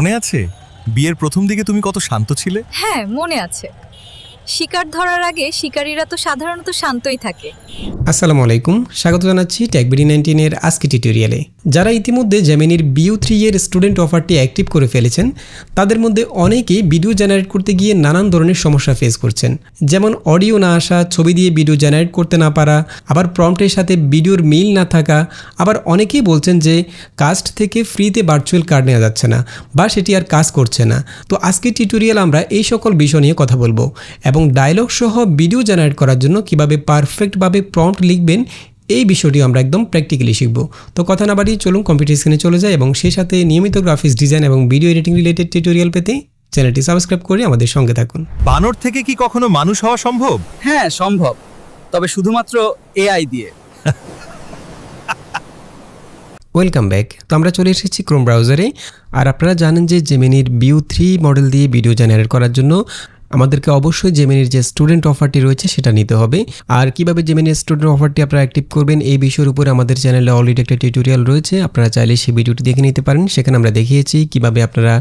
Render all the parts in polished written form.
মনে আছে বিয়ের প্রথম দিকে তুমি কত শান্ত ছিলে? হ্যাঁ মনে আছে। শিকার ধরার আগে শিকারীরা তো সাধারণত শান্তই থাকে। আসসালামু আলাইকুম, স্বাগত জানাচ্ছি টেকবিডি 19 এর আজকে টিউটোরিয়ালে। যারা ইতিমধ্যে জেমিনির BU3 এর স্টুডেন্ট অফারটি অ্যাক্টিভ করে ফেলেছেন তাদের মধ্যে অনেকেই ভিডিও জেনারেট করতে গিয়ে নানান ধরনের সমস্যা ফেস করছেন, যেমন অডিও না আসা, ছবি দিয়ে ভিডিও জেনারেট করতে না পারা, আবার প্রম্পটের সাথে ভিডিওর মিল না থাকা, আবার অনেকেই বলছেন যে কাস্ট থেকে ফ্রিতে ভার্চুয়াল কার্ড নেওয়া যাচ্ছে না বা সেটি আর কাজ করছে না। তো আজকের টিউটোরিয়াল আমরা এই সকল বিষয় নিয়ে কথা বলবো এবং ডায়লগ সহ ভিডিও জেনারেট করার জন্য কিভাবে পারফেক্টভাবে প্রম্পট লিখবেন এই বিষয়টি আমরা একদম প্র্যাকটিক্যালি শিখব। তো কথা না বাড়িয়ে চলুন কম্পিউটার স্ক্রিনে চলে যায় এবং সেই সাথে নিয়মিত গ্রাফিক্স ডিজাইন এবং ভিডিও এডিটিং রিলেটেড টিউটোরিয়াল পেতে চ্যানেলটি সাবস্ক্রাইব করে আমাদের সঙ্গে থাকুন। বানর থেকে কি কখনো মানুষ হওয়া সম্ভব? হ্যাঁ সম্ভব, তবে শুধুমাত্র AI দিয়ে। Welcome back. তো আমরা চলে এসেছি ক্রোম ব্রাউজারে। আর আপনারা জানেন যে জেমিনির BU3 মডেল দিয়ে ভিডিও জেনারেট করার জন্য আমাদেরকে অবশ্যই জেমিনির যে স্টুডেন্ট অফারটি রয়েছে সেটা নিতে হবে। আর কিভাবে জেমিনির স্টুডেন্ট অফারটি আপনারা অ্যাক্টিভ করবেন এই বিষয়ের উপরে আমাদের চ্যানেলে অলরেডি একটা টিউটোরিয়াল রয়েছে, আপনারা চাইলে সেই ভিডিওটি দেখে নিতে পারেন। সেখানে আমরা দেখিয়েছি কিভাবে আপনারা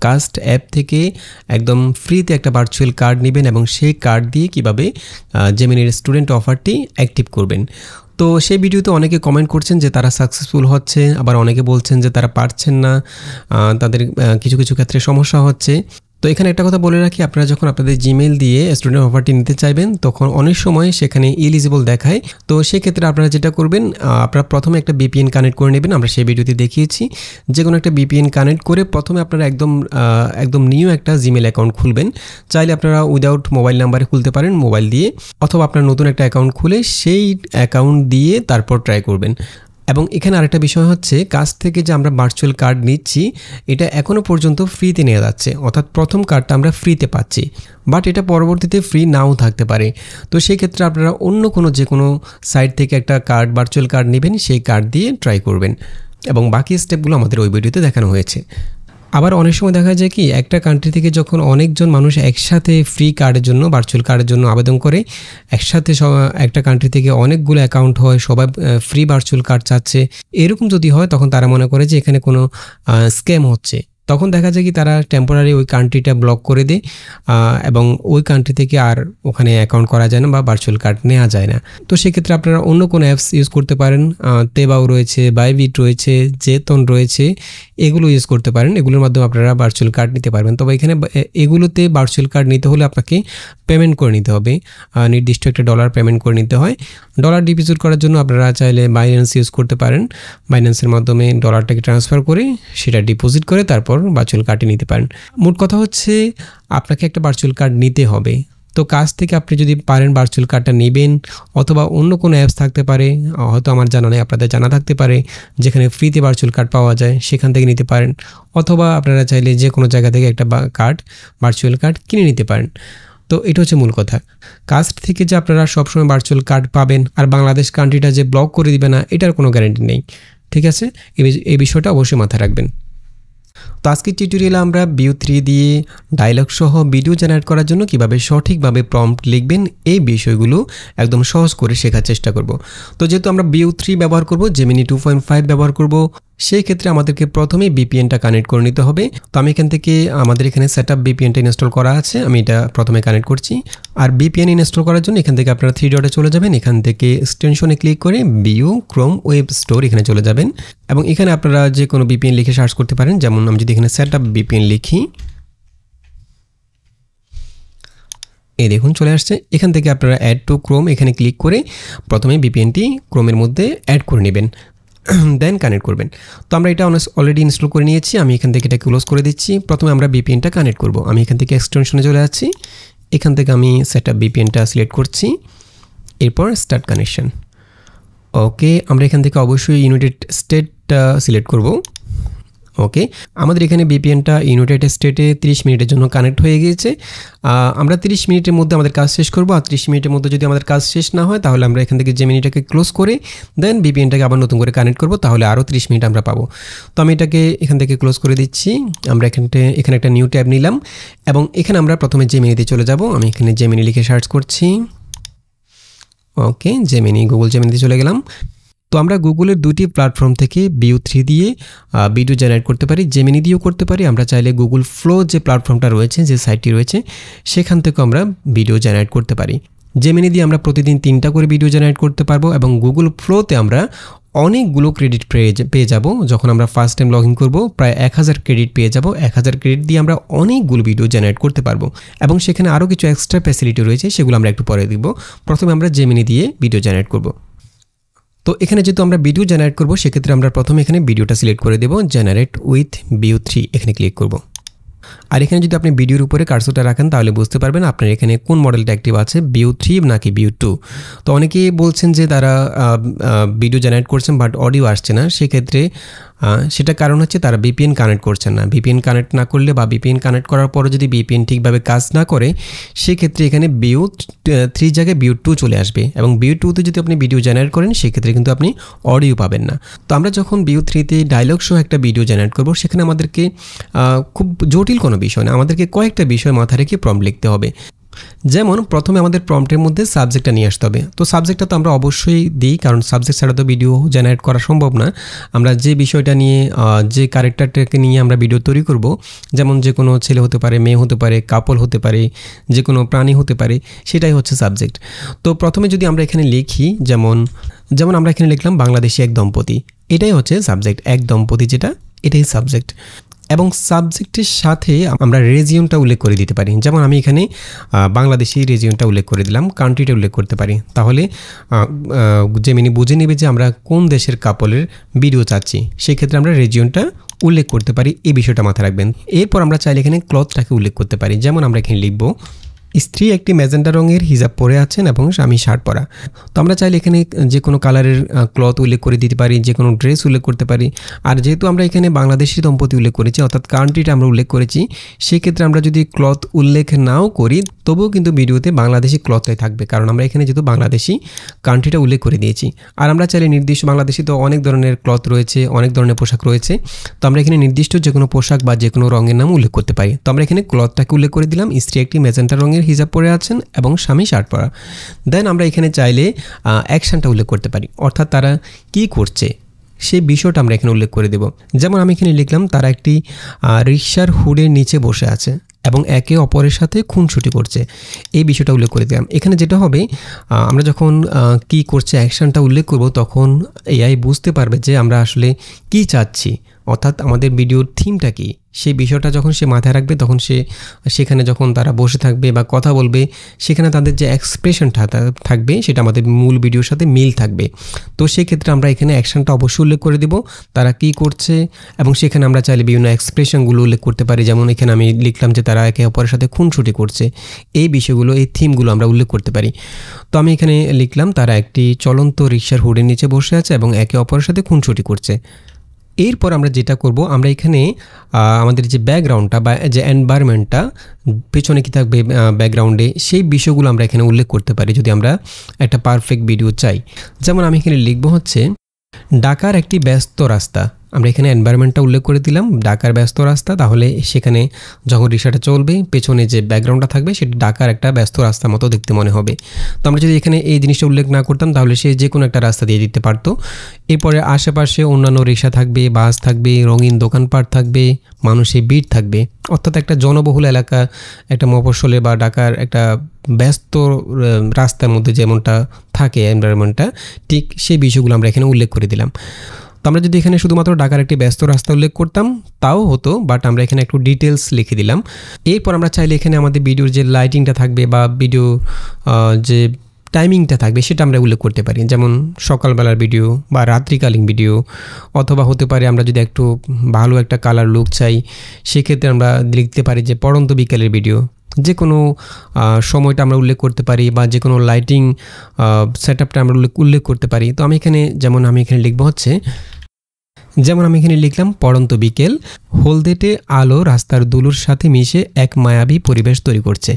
কাস্ট অ্যাপ থেকে একদম ফ্রিতে একটা ভার্চুয়াল কার্ড নেবেন এবং সেই কার্ড দিয়ে কিভাবে জেমিনির স্টুডেন্ট অফারটি অ্যাক্টিভ করবেন। তো সেই ভিডিওতে অনেকে কমেন্ট করছেন যে তারা সাকসেসফুল হচ্ছে, আবার অনেকে বলছেন যে তারা পারছেন না, তাদের কিছু কিছু ক্ষেত্রে সমস্যা হচ্ছে। তো এখানে একটা কথা বলে রাখি, আপনারা যখন আপনাদের জিমেইল দিয়ে স্টুডেন্ট অফারটি নিতে চাইবেন তখন অনেক সময় সেখানে ইলিজিবল দেখায়। তো সেক্ষেত্রে আপনারা যেটা করবেন, আপনারা প্রথমে একটা VPN কানেক্ট করে নেবেন। আমরা সেই ভিডিওতে দেখিয়েছি যে কোনো একটা VPN কানেক্ট করে প্রথমে আপনারা একদম নিউ একটা জিমেইল অ্যাকাউন্ট খুলবেন। চাইলে আপনারা উইদাউট মোবাইল নাম্বারে খুলতে পারেন মোবাইল দিয়ে, অথবা আপনার নতুন একটা অ্যাকাউন্ট খুলে সেই অ্যাকাউন্ট দিয়ে তারপর ট্রাই করবেন। এবং এখানে আরেকটা বিষয় হচ্ছে, কাজ থেকে যে আমরা ভার্চুয়াল কার্ড নিচ্ছি এটা এখনও পর্যন্ত ফ্রিতে নেওয়া যাচ্ছে, অর্থাৎ প্রথম কার্ডটা আমরা ফ্রিতে পাচ্ছি, বাট এটা পরবর্তীতে ফ্রি নাও থাকতে পারে। তো সেই ক্ষেত্রে আপনারা অন্য যে কোনো সাইট থেকে একটা কার্ড ভার্চুয়াল কার্ড নেবেন, সেই কার্ড দিয়ে ট্রাই করবেন এবং বাকি স্টেপগুলো আমাদের ওই ভিডিওতে দেখানো হয়েছে। আবার অনেক সময় দেখা যায় কি, একটা কান্ট্রি থেকে যখন অনেকজন মানুষ একসাথে ফ্রি কার্ডের জন্য ভার্চুয়াল কার্ডের জন্য আবেদন করে, একসাথে একটা কান্ট্রি থেকে অনেকগুলো অ্যাকাউন্ট হয়, সবাই ফ্রি ভার্চুয়াল কার্ড চাচ্ছে, এরকম যদি হয় তখন তারা মনে করে যে এখানে কোনো স্ক্যাম হচ্ছে। তখন দেখা যায় কি তারা টেম্পোরারি ওই কান্ট্রিটা ব্লক করে দেয় এবং ওই কান্ট্রি থেকে আর ওখানে অ্যাকাউন্ট করা যায় না বা ভার্চুয়াল কার্ড নেওয়া যায় না। তো সেক্ষেত্রে আপনারা অন্য কোনো অ্যাপস ইউজ করতে পারেন, তেবাও রয়েছে, বাইবিট রয়েছে, জেতন রয়েছে, এগুলো ইউজ করতে পারেন। এগুলোর মাধ্যমে আপনারা ভার্চুয়াল কার্ড নিতে পারবেন। তবে এখানে এগুলোতে ভার্চুয়াল কার্ড নিতে হলে আপনাকে পেমেন্ট করে নিতে হবে, নির্দিষ্ট একটা ডলার পেমেন্ট করে নিতে হয়। ডলার ডিপোজিট করার জন্য আপনারা চাইলে বাইন্যান্স ইউজ করতে পারেন। বাইন্যান্সের মাধ্যমে ডলারটাকে ট্রান্সফার করে সেটা ডিপোজিট করে তারপর ভার্চুয়াল কার্ডটি নিতে পারেন। মোট কথা হচ্ছে আপনাকে একটা ভার্চুয়াল কার্ড নিতে হবে। তো কাজ থেকে আপনি যদি পারেন ভার্চুয়াল কার্ডটা নেবেন, অথবা অন্য কোনো অ্যাপস থাকতে পারে, হয়তো আমার জানা নেই, আপনাদের জানা থাকতে পারে, যেখানে ফ্রিতে ভার্চুয়াল কার্ড পাওয়া যায় সেখান থেকে নিতে পারেন, অথবা আপনারা চাইলে যে কোনো জায়গা থেকে একটা ভার্চুয়াল কার্ড কিনে নিতে পারেন। তো এটা হচ্ছে মূল কথা। কাস্ট থেকে যে আপনারা সবসময় ভার্চুয়াল কার্ড পাবেন আর বাংলাদেশ কান্ট্রিটা যে ব্লক করে দিবে না, এটার কোনো গ্যারান্টি নেই। ঠিক আছে, এই বিষয়টা অবশ্যই মাথায় রাখবেন। তো আজকের টিউটোরিয়ালে আমরা BU3 দিয়ে ডায়লগ সহ ভিডিও জেনারেট করার জন্য কিভাবে সঠিকভাবে প্রম্পট লিখবেন এই বিষয়গুলো একদম সহজ করে শেখার চেষ্টা করব। তো যেহেতু আমরা BU3 ব্যবহার করব, জেমিনি 2.5 ব্যবহার করব, সেই ক্ষেত্রে আমাদেরকে প্রথমে VPNটা কানেক্ট করে নিতে হবে। তো আমি এখান থেকে আমাদের এখানে সেটআপ VPNটা ইনস্টল করা আছে, আমি এটা প্রথমে কানেক্ট করছি। আর VPN ইনস্টল করার জন্য এখান থেকে আপনারা 3 ডটে চলে যাবেন, এখান থেকে এক্সটেনশনে ক্লিক করে BU ক্রোম ওয়েব স্টোর এখানে চলে যাবেন এবং এখানে আপনারা যে কোনো VPN লিখে সার্চ করতে পারেন। যেমন আমি যদি এখানে সেটআপ VPN লিখি, এই দেখুন চলে আসছে। এখান থেকে আপনারা অ্যাড টু ক্রোম এখানে ক্লিক করে প্রথমে VPNটি ক্রোমের মধ্যে অ্যাড করে নেবেন, দেন কানেক্ট করবেন। তো আমরা এটা অলরেডি ইনস্টল করে নিয়েছি, আমি এখান থেকে এটা ক্লোজ করে দিচ্ছি। প্রথমে আমরা VPNটা কানেক্ট করব। আমি এখান থেকে এক্সটেনশনে চলে যাচ্ছি, এখান থেকে আমি সেটআপ VPNটা সিলেক্ট করছি, এরপর স্টার্ট কানেকশন। ওকে, আমরা এখান থেকে অবশ্যই ইউনাইটেড স্টেটটা সিলেক্ট করব। ওকে, আমাদের এখানে VPNটা ইউনাইটেড স্টেটে 30 মিনিটের জন্য কানেক্ট হয়ে গিয়েছে। আমরা 30 মিনিটের মধ্যে আমাদের কাজ শেষ করব। আর 30 মিনিটের মধ্যে যদি আমাদের কাজ শেষ না হয় তাহলে আমরা এখান থেকে জেমিনিটাকে ক্লোজ করে দেন VPNটাকে আবার নতুন করে কানেক্ট করব, তাহলে আরও 30 মিনিট আমরা পাবো। তো আমি এটাকে এখান থেকে ক্লোজ করে দিচ্ছি। আমরা এখানে একটা নিউ ট্যাব নিলাম এবং এখানে আমরা প্রথমে জেমিনিতে চলে যাব। আমি এখানে জেমিনি লিখে সার্চ করছি। ওকে, জেমিনি, গুগল জেমিনিতে চলে গেলাম। তো আমরা গুগলের দুটি প্ল্যাটফর্ম থেকে ভিউ 3 দিয়ে ভিডিও জেনারেট করতে পারি, জেমিনি দিয়েও করতে পারি। আমরা চাইলে গুগল ফ্লো যে প্ল্যাটফর্মটা রয়েছে, যে সাইটটি রয়েছে, সেখান থেকে আমরা ভিডিও জেনারেট করতে পারি। জেমিনি দিয়ে আমরা প্রতিদিন 3টা করে ভিডিও জেনারেট করতে পারবো এবং গুগল ফ্লোতে আমরা অনেকগুলো ক্রেডিট পেয়ে যাব। যখন আমরা ফার্স্ট টাইম লগ ইন করবো প্রায় 1000 ক্রেডিট পেয়ে যাব। 1000 ক্রেডিট দিয়ে আমরা অনেকগুলো ভিডিও জেনারেট করতে পারবো এবং সেখানে আরও কিছু এক্সট্রা ফ্যাসিলিটি রয়েছে, সেগুলো আমরা একটু পরে দিব। প্রথমে আমরা জেমিনি দিয়ে ভিডিও জেনারেট করব। তো এখানে যেহেতু আমরা ভিডিও জেনারেট করব, সেক্ষেত্রে আমরা প্রথমে এখানে ভিডিওটা সিলেক্ট করে দেব, জেনারেট উইথ ভিউ 3 এখানে ক্লিক করব। আর এখানে যদি আপনি ভিডিওর উপরে কার্সরটা রাখেন তাহলে বুঝতে পারবেন আপনার এখানে কোন মডেলটা অ্যাক্টিভ আছে, ভিউ 3 নাকি ভিউ 2। তো অনেকেই বলছেন যে তারা ভিডিও জেনারেট করছেন বাট অডিও আসছে না। সেক্ষেত্রে সেটা কারণ হচ্ছে তারা ভিপিএন কানেক্ট করছেন না। ভিপিএন কানেক্ট না করলে বা ভিপিএন কানেক্ট করার পরও যদি ভিপিএন ঠিকভাবে কাজ না করে, সেক্ষেত্রে এখানে ভিউ 3 জায়গায় ভিউ 2 চলে আসবে এবং ভিউ 2তে যদি আপনি ভিডিও জেনারেট করেন সেক্ষেত্রে কিন্তু আপনি অডিও পাবেন না। তো আমরা যখন ভিউ 3তে ডায়লগ সহ একটা ভিডিও জেনারেট করব, সেখানে আমাদেরকে খুব জটিল কোনো বিষয় না, আমাদেরকে কয়েকটা বিষয় মাথায় রেখে প্রম্পট লিখতে হবে। যেমন প্রথমে আমাদের প্রম্পটের মধ্যে সাবজেক্টটা নিয়ে আসতে হবে। তো সাবজেক্টটা তো আমরা অবশ্যই দিই, কারণ সাবজেক্ট ছাড়া তো ভিডিও জেনারেট করা সম্ভব না। আমরা যে বিষয়টা নিয়ে, যে ক্যারেক্টারটাকে নিয়ে আমরা ভিডিও তৈরি করব, যেমন যে কোনো ছেলে হতে পারে, মেয়ে হতে পারে, কাপল হতে পারে, যে কোনো প্রাণী হতে পারে, সেটাই হচ্ছে সাবজেক্ট। তো প্রথমে যদি আমরা এখানে লিখি, যেমন আমরা এখানে লিখলাম বাংলাদেশি এক দম্পতি, এটাই হচ্ছে সাবজেক্ট। এক দম্পতি যেটা, এটাই সাবজেক্ট। এবং সাবজেক্টের সাথে আমরা রিজিয়নটা উল্লেখ করে দিতে পারি। যেমন আমি এখানে বাংলাদেশি রিজিয়নটা উল্লেখ করে দিলাম, কান্ট্রিটা উল্লেখ করতে পারি। তাহলে জেমিনি বুঝে নেবে যে আমরা কোন দেশের কাপলের ভিডিও চাচ্ছি। সেক্ষেত্রে আমরা রিজিয়নটা উল্লেখ করতে পারি, এই বিষয়টা মাথায় রাখবেন। এরপর আমরা চাইলে এখানে ক্লথটাকে উল্লেখ করতে পারি। যেমন আমরা এখানে লিখব, স্ত্রী একটি ম্যাজেন্টা রঙের হিজাব পরে আছেন এবং স্বামী শার্ট পরা। তো আমরা চাইলে এখানে যে কোনো কালারের ক্লথ উল্লেখ করে দিতে পারি, যে কোনো ড্রেস উল্লেখ করতে পারি। আর যেহেতু আমরা এখানে বাংলাদেশি দম্পতি উল্লেখ করেছি, অর্থাৎ কান্ট্রিটা আমরা উল্লেখ করেছি, সেক্ষেত্রে আমরা যদি ক্লথ উল্লেখ নাও করি তবুও কিন্তু ভিডিওতে বাংলাদেশি ক্লথটাই থাকবে, কারণ আমরা এখানে যেহেতু বাংলাদেশি কান্ট্রিটা উল্লেখ করে দিয়েছি। আর আমরা চাইলে নির্দিষ্ট, বাংলাদেশি তো অনেক ধরনের ক্লথ রয়েছে, অনেক ধরনের পোশাক রয়েছে, তো আমরা এখানে নির্দিষ্ট যে কোনো পোশাক বা যে কোনো রঙের নাম উল্লেখ করতে পারি। তো আমরা এখানে ক্লথটাকে উল্লেখ করে দিলাম, স্ত্রী একটি ম্যাজেন্টা রঙের হিজাব পরে আছেন এবং স্বামী শার্ট পরা। দেন আমরা এখানে চাইলে অ্যাকশনটা উল্লেখ করতে পারি, অর্থাৎ তারা কি করছে সেই বিষয়টা আমরা এখানে উল্লেখ করে দেব। যেমন আমি এখানে লিখলাম, তারা একটি রিকশার হুডের নিচে বসে আছে এবং একে অপরের সাথে খুনসুটি করছে, এই বিষয়টা উল্লেখ করে দিলাম। এখানে যেটা হবে, আমরা যখন কি করছে অ্যাকশনটা উল্লেখ করব, তখন এআই বুঝতে পারবে যে আমরা আসলে কি চাচ্ছি, অর্থাৎ আমাদের ভিডিওর থিমটা কি, সেই বিষয়টা যখন সে মাথায় রাখবে, তখন সেখানে যখন তারা বসে থাকবে বা কথা বলবে, সেখানে তাদের যে এক্সপ্রেশনটা থাকবে সেটা আমাদের মূল ভিডিওর সাথে মিল থাকবে। তো সেই ক্ষেত্রে আমরা এখানে অ্যাকশনটা অবশ্যই উল্লেখ করে দেব, তারা কি করছে, এবং সেখানে আমরা চাইলে বিভিন্ন এক্সপ্রেশনগুলো উল্লেখ করতে পারি। যেমন এখানে আমি লিখলাম যে তারা একে অপরের সাথে খুনসুটি করছে, এই বিষয়গুলো, এই থিমগুলো আমরা উল্লেখ করতে পারি। তো আমি এখানে লিখলাম, তারা একটি চলন্ত রিকশার হুডের নিচে বসে আছে এবং একে অপরের সাথে খুনসুটি করছে। এরপর আমরা যেটা করব, আমরা এখানে আমাদের যে ব্যাকগ্রাউন্ডটা বা যে এনভায়রনমেন্টটা, পেছনে কী থাকবে ব্যাকগ্রাউন্ডে, সেই বিষয়গুলো আমরা এখানে উল্লেখ করতে পারি যদি আমরা একটা পারফেক্ট ভিডিও চাই। যেমন আমি এখানে লিখব হচ্ছে ঢাকার একটি ব্যস্ত রাস্তা। আমরা এখানে এনভায়রনমেন্টটা উল্লেখ করে দিলাম, ঢাকার ব্যস্ত রাস্তা। তাহলে সেখানে যখন রিক্সাটা চলবে, পেছনে যে ব্যাকগ্রাউন্ডটা থাকবে সেটা ঢাকার একটা ব্যস্ত রাস্তার মতো দেখতে মনে হবে। তো আমরা যদি এখানে এই জিনিসটা উল্লেখ না করতাম, তাহলে সে যে কোনো একটা রাস্তা দিয়ে দিতে পারতো। এরপরে আশেপাশে অন্যান্য রিক্সা থাকবে, বাস থাকবে, রঙিন দোকানপাট থাকবে, মানুষের ভিড় থাকবে, অর্থাৎ একটা জনবহুল এলাকা, একটা মফস্বলে বা ঢাকার একটা ব্যস্ত রাস্তার মধ্যে যেমনটা থাকে এনভায়রনমেন্টটা, ঠিক সেই বিষয়গুলো আমরা এখানে উল্লেখ করে দিলাম। তো আমরা যদি এখানে শুধুমাত্র ঢাকার একটি ব্যস্ত রাস্তা উল্লেখ করতাম তাও হতো, বাট আমরা এখানে একটু ডিটেলস লিখে দিলাম। এরপর আমরা চাইলে এখানে আমাদের ভিডিওর যে লাইটিংটা থাকবে বা ভিডিও যে টাইমিংটা থাকবে সেটা আমরা উল্লেখ করতে পারি। যেমন সকালবেলার ভিডিও বা রাত্রিকালীন ভিডিও, অথবা হতে পারে আমরা যদি একটু ভালো একটা কালার লুক চাই, সেক্ষেত্রে আমরা লিখতে পারি যে পড়ন্ত বিকালের ভিডিও। যে কোনো সময়টা আমরা উল্লেখ করতে পারি বা যে কোনো লাইটিং সেটআপটা আমরা উল্লেখ করতে পারি। তো আমি এখানে লিখব হচ্ছে যেমন আমি এখানে লিখলাম পড়ন্ত বিকেল, হলদেটে আলো রাস্তার দুলুর সাথে মিশে এক মায়াবী পরিবেশ তৈরি করছে।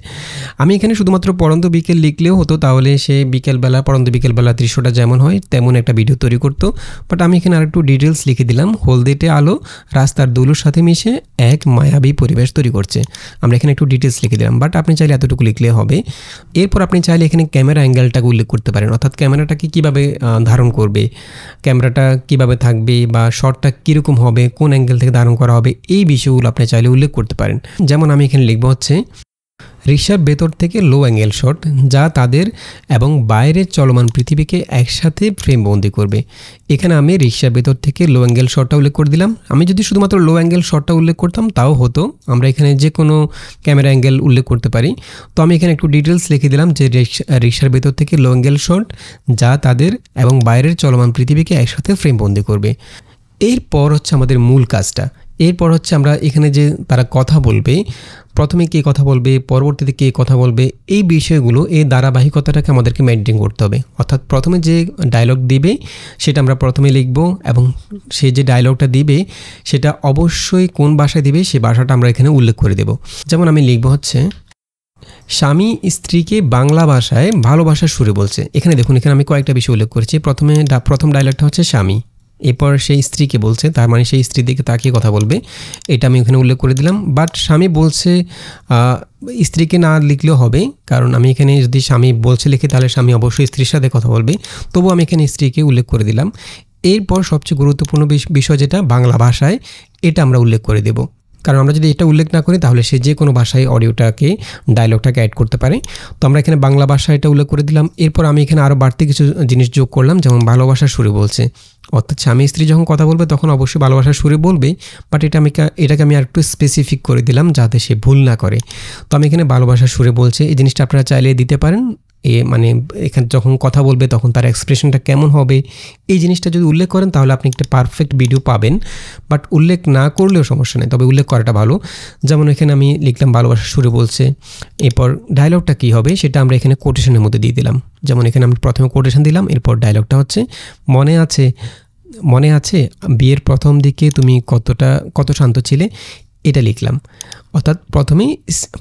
আমি এখানে শুধুমাত্র পড়ন্ত বিকেল লিখলেও হতো, তাহলে সে বিকেলবেলা পড়ন্ত বিকেলবেলা দৃশ্যটা যেমন হয় তেমন একটা ভিডিও তৈরি করতো। বাট আমি এখানে আরেকটু ডিটেলস লিখে দিলাম, হলদেটে আলো রাস্তার দুলুর সাথে মিশে এক মায়াবী পরিবেশ তৈরি করছে। আমরা এখানে একটু ডিটেলস লিখে দিলাম, বাট আপনি চাইলে এতটুকু লিখলে হবে। এরপর আপনি চাইলে এখানে ক্যামেরা অ্যাঙ্গেলটাকে উল্লেখ করতে পারেন, অর্থাৎ ক্যামেরাটাকে কীভাবে ধারণ করবে, ক্যামেরাটা কীভাবে থাকবে বা শটটা কীরকম হবে, কোন অ্যাঙ্গেল থেকে ধারণ করা হবে, এই বিষয়গুলো আপনি চাইলে উল্লেখ করতে পারেন। যেমন আমি এখানে লিখব হচ্ছে রিক্সার ভেতর থেকে লো অ্যাঙ্গেল শট, যা তাদের এবং বাইরের চলমান পৃথিবীকে একসাথে ফ্রেমবন্দি করবে। এখানে আমি রিক্সার ভেতর থেকে লো অ্যাঙ্গেল শটটা উল্লেখ করে দিলাম। আমি যদি শুধুমাত্র লো অ্যাঙ্গেল শটটা উল্লেখ করতাম তাও হতো, আমরা এখানে যে কোনো ক্যামেরা অ্যাঙ্গেল উল্লেখ করতে পারি। তো আমি এখানে একটু ডিটেলস লিখে দিলাম যে রিক্সার ভেতর থেকে লো অ্যাঙ্গেল শট, যা তাদের এবং বাইরের চলমান পৃথিবীকে একসাথে ফ্রেমবন্দি করবে। এরপর হচ্ছে আমাদের মূল কাজটা। এরপর হচ্ছে আমরা এখানে যে তারা কথা বলবে, প্রথমে কে কথা বলবে, পরবর্তীতে কে কথা বলবে, এই বিষয়গুলো, এই ধারাবাহিকতাটাকে আমাদেরকে মেনটেন করতে হবে। অর্থাৎ প্রথমে যে ডায়লগ দিবে সেটা আমরা প্রথমে লিখব, এবং সে যে ডায়লগটা দিবে সেটা অবশ্যই কোন ভাষায় দিবে সেই ভাষাটা আমরা এখানে উল্লেখ করে দেব। যেমন আমি লিখব হচ্ছে স্বামী স্ত্রীকে বাংলা ভাষায় ভালোবাসার সুরে বলছে। এখানে দেখুন, এখানে আমি কয়েকটা বিষয় উল্লেখ করেছি। প্রথম ডায়লগটা হচ্ছে স্বামী, এরপর সেই স্ত্রীকে বলছে, তার মানে সেই স্ত্রীর দিকে তাকিয়ে কথা বলবে, এটা আমি ওখানে উল্লেখ করে দিলাম। বাট স্বামী বলছে, স্ত্রীকে না লিখলেও হবে, কারণ আমি এখানে যদি স্বামী বলছে লিখি তাহলে স্বামী অবশ্যই স্ত্রীর সাথে কথা বলবে, তবু আমি এখানে স্ত্রীকে উল্লেখ করে দিলাম। এরপর সবচেয়ে গুরুত্বপূর্ণ বিষয় যেটা বাংলা ভাষায়, এটা আমরা উল্লেখ করে দেব, কারণ আমরা যদি এটা উল্লেখ না করি তাহলে সে যে কোনো ভাষায় অডিওটাকে ডায়লগটাকে অ্যাড করতে পারে। তো আমরা এখানে বাংলা ভাষা এটা উল্লেখ করে দিলাম। এরপর আমি এখানে আরও বাড়তি কিছু জিনিস যোগ করলাম, যেমন ভালোবাসার সুরে বলছে, অর্থাৎ স্বামী স্ত্রী যখন কথা বলবে তখন অবশ্যই ভালোবাসার সুরে বলবে, বাট এটাকে আমি আরেকটু স্পেসিফিক করে দিলাম যাতে সে ভুল না করে। তো আমি এখানে ভালোবাসার সুরে বলছে, এই জিনিসটা আপনারা চাইলে দিতে পারেন। মানে এখানে যখন কথা বলবে তখন তার এক্সপ্রেশনটা কেমন হবে, এই জিনিসটা যদি উল্লেখ করেন তাহলে আপনি একটা পারফেক্ট ভিডিও পাবেন। বাট উল্লেখ না করলেও সমস্যা নেই, তবে উল্লেখ করাটা ভালো। যেমন এখানে আমি লিখলাম ভালোবাসার সুরে বলছে, এরপর ডায়লগটা কী হবে সেটা আমরা এখানে কোটেশনের মধ্যে দিয়ে দিলাম। যেমন এখানে আমি প্রথমে কোটেশন দিলাম, এরপর ডায়লগটা হচ্ছে মনে আছে বিয়ের প্রথম দিকে তুমি কত শান্ত ছিলে, এটা লিখলাম। অর্থাৎ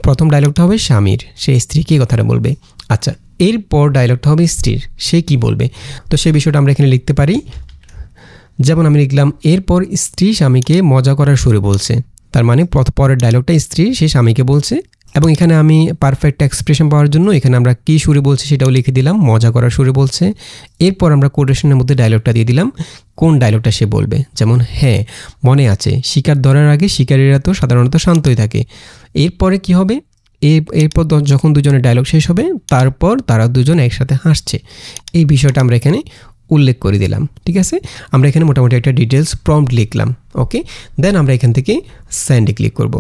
প্রথম ডায়লগটা হবে স্বামীর, সে স্ত্রীকে কথাটা বলবে। আচ্ছা, এরপর ডায়লগটা হবে স্ত্রীর, সে কি বলবে, তো সেই বিষয়টা আমরা এখানে লিখতে পারি। যেমন আমি লিখলাম এরপর স্ত্রী স্বামীকে মজা করার সুরে বলছে, তার মানে পরের ডায়লগটা স্ত্রী সে স্বামীকে বলছে, এবং এখানে আমি পারফেক্ট এক্সপ্রেশন পাওয়ার জন্য এখানে আমরা কী সুরে বলছি সেটাও লিখে দিলাম, মজা করার সুরে বলছে। এরপর আমরা কোটেশনের মধ্যে ডায়লগটা দিয়ে দিলাম, কোন ডায়লগটা সে বলবে। যেমন হ্যাঁ মনে আছে শিকার ধরার আগে শিকারীরা তো সাধারণত শান্তই থাকে। এরপরে কি হবে, এরপর যখন দুজনের ডায়লগ শেষ হবে তারপর তারা দুজন একসাথে হাসছে, এই বিষয়টা আমরা এখানে উল্লেখ করে দিলাম। ঠিক আছে, আমরা এখানে মোটামুটি একটা ডিটেলস প্রম্পট লিখলাম। ওকে, দেন আমরা এখান থেকে সেন্ডে ক্লিক করব।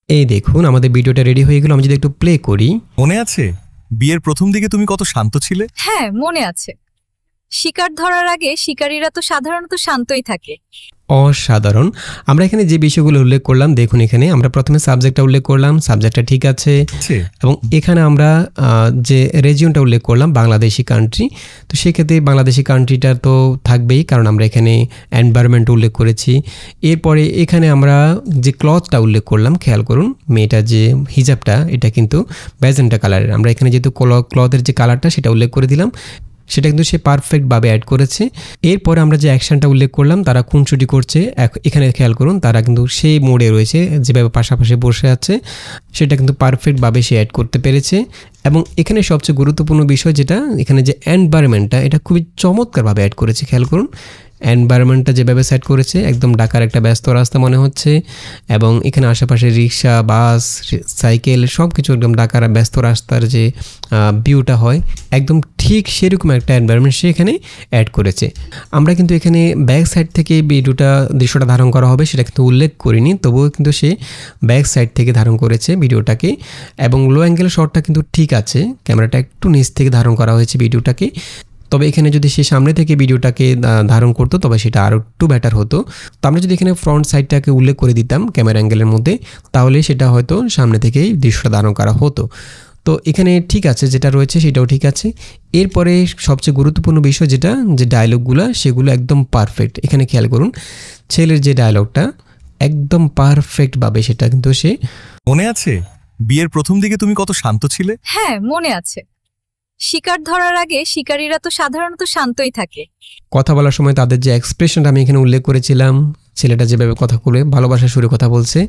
এই দেখুন আমাদের ভিডিওটা রেডি হয়ে গেল। আমি যদি একটু প্লে করি। মনে আছে বিয়ের প্রথম দিকে তুমি কত শান্ত ছিলে? হ্যাঁ মনে আছে, শিকার ধরার আগে শিকারীরা তো সাধারণত শান্তই থাকে। অসাধারণ। আমরা এখানে যে বিষয়গুলো উল্লেখ করলাম, দেখুন এখানে আমরা প্রথমে সাবজেক্টটা উল্লেখ করলাম, সাবজেক্টটা ঠিক আছে, এবং এখানে আমরা যে রিজিয়নটা উল্লেখ করলাম বাংলাদেশি কান্ট্রি, তো সেক্ষেত্রে বাংলাদেশি কান্ট্রিটা তো থাকবেই, কারণ আমরা এখানে এনভায়রনমেন্ট উল্লেখ করেছি। এরপরে এখানে আমরা যে ক্লথটা উল্লেখ করলাম, খেয়াল করুন মেয়েটার যে হিজাবটা এটা কিন্তু ম্যাজেন্টা কালারের, আমরা এখানে যেহেতু ক্লথের যে কালারটা সেটা উল্লেখ করে দিলাম, সেটা কিন্তু সে পারফেক্টভাবে অ্যাড করেছে। এরপরে আমরা যে অ্যাকশনটা উল্লেখ করলাম, তারা খুনসুটি করছে, এখানে খেয়াল করুন তারা কিন্তু সেই মোড়ে রয়েছে, যেভাবে পাশাপাশি বসে আছে সেটা কিন্তু পারফেক্টভাবে সে অ্যাড করতে পেরেছে। এবং এখানে সবচেয়ে গুরুত্বপূর্ণ বিষয় যেটা, এখানে যে এনভায়রনমেন্টটা এটা খুবই চমৎকারভাবে অ্যাড করেছে। খেয়াল করুন এনভায়রনমেন্টটা যেভাবে সেট করেছে, একদম ঢাকার একটা ব্যস্ত রাস্তা মনে হচ্ছে, এবং এখানে আশেপাশে রিক্সা, বাস, সাইকেল সব কিছু একদম ঢাকার ব্যস্ত রাস্তার যে ভিউটা হয় একদম ঠিক সেরকম একটা এনভায়রনমেন্ট সে এখানে অ্যাড করেছে। আমরা কিন্তু এখানে ব্যাক সাইড থেকে দৃশ্যটা ধারণ করা হবে সেটা কিন্তু উল্লেখ করিনি, তবুও কিন্তু সে ব্যাক সাইড থেকে ধারণ করেছে ভিডিওটাকে, এবং লো অ্যাঙ্গেল শটটা কিন্তু ঠিক আছে, ক্যামেরাটা একটু নিচ থেকে ধারণ করা হয়েছে ভিডিওটাকে। তবে এখানে যদি সে সামনে থেকে ভিডিওটাকে ধারণ করতো তবে সেটা আরও একটু বেটার হতো। তো আমরা যদি এখানে ফ্রন্ট সাইডটাকে উল্লেখ করে দিতাম ক্যামেরা অ্যাঙ্গেলের মধ্যে, তাহলে সেটা হয়তো সামনে থেকেই দৃশ্যটা ধারণ করা হতো। তো এখানে ঠিক আছে, যেটা রয়েছে সেটাও ঠিক আছে। এরপরে সবচেয়ে গুরুত্বপূর্ণ বিষয় যেটা, যে ডায়লগগুলো সেগুলো একদম পারফেক্ট। এখানে খেয়াল করুন, ছেলের যে ডায়লগটা একদম পারফেক্টভাবে সেটা কিন্তু সে মনে আছে বিয়ের প্রথম দিকে তুমি কত শান্ত ছিলে? হ্যাঁ, মনে আছে। শিকার ধরার আগে শিকারীরা তো সাধারণত শান্তই থাকে। কথা বলার সময় তাদের যে এক্সপ্রেশনটা আমি এখানে উল্লেখ করেছিলাম, ছেলেটা যেভাবে কথা বলে ভালোবাসার সুরে কথা বলছে,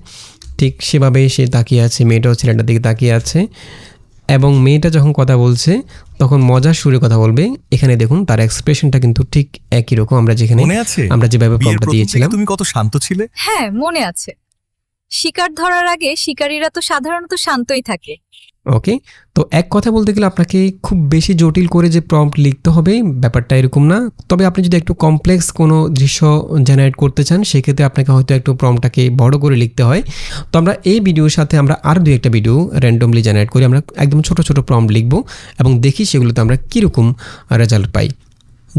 ঠিক সেভাবেই সে তাকিয়ে আছে, মেয়েটাও ছেলেটার দিকে তাকিয়ে আছে। এবং মেয়েটা যখন কথা বলছে তখন মজার সুরে কথা বলবে। এখানে দেখুন তার এক্সপ্রেশনটা কিন্তু ঠিক একই রকম আমরা যেখানে মনে আছে আমরা যেভাবে বিয়ের প্রম্পটটা প্রথম দিকে দিয়েছিলাম। তুমি কত শান্ত ছিলে? হ্যাঁ, মনে আছে। শিকার ধরার আগে শিকারীরা তো সাধারণত শান্তই থাকে। ওকে, তো এক কথা বলতে গেলে আপনাকে খুব বেশি জটিল করে যে প্রম্পট লিখতে হবে ব্যাপারটা এরকম না। তবে আপনি যদি একটু কমপ্লেক্স কোনো দৃশ্য জেনারেট করতে চান সেক্ষেত্রে আপনাকে হয়তো একটু প্রম্পটটাকে বড় করে লিখতে হয়। তো আমরা এই ভিডিওর সাথে আমরা আরও দুই একটা ভিডিও র্যান্ডমলি জেনারেট করি, আমরা একদম ছোট ছোট প্রম্পট লিখব এবং দেখি সেগুলোতে আমরা কীরকম রেজাল্ট পাই।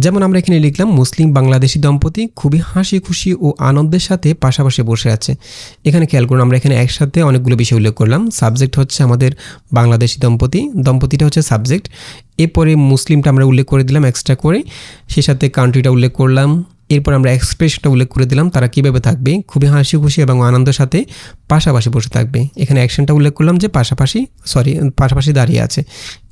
যেমন আমরা এখানে লিখলাম, মুসলিম বাংলাদেশি দম্পতি খুবই হাসি খুশি ও আনন্দের সাথে পাশাপাশি বসে আছে। এখানে খেয়াল করুন, আমরা এখানে একসাথে অনেকগুলো বিষয় উল্লেখ করলাম। সাবজেক্ট হচ্ছে আমাদের বাংলাদেশি দম্পতি, দম্পতিটা হচ্ছে সাবজেক্ট। এরপরে মুসলিমটা আমরা উল্লেখ করে দিলাম এক্সট্রা করে, সে সাথে কান্ট্রিটা উল্লেখ করলাম। এরপর আমরা এক্সপ্রেশনটা উল্লেখ করে দিলাম, তারা কীভাবে থাকবে, খুবই হাসি খুশি এবং আনন্দের সাথে পাশাপাশি বসে থাকবে। এখানে অ্যাকশনটা উল্লেখ করলাম যে পাশাপাশি দাঁড়িয়ে আছে,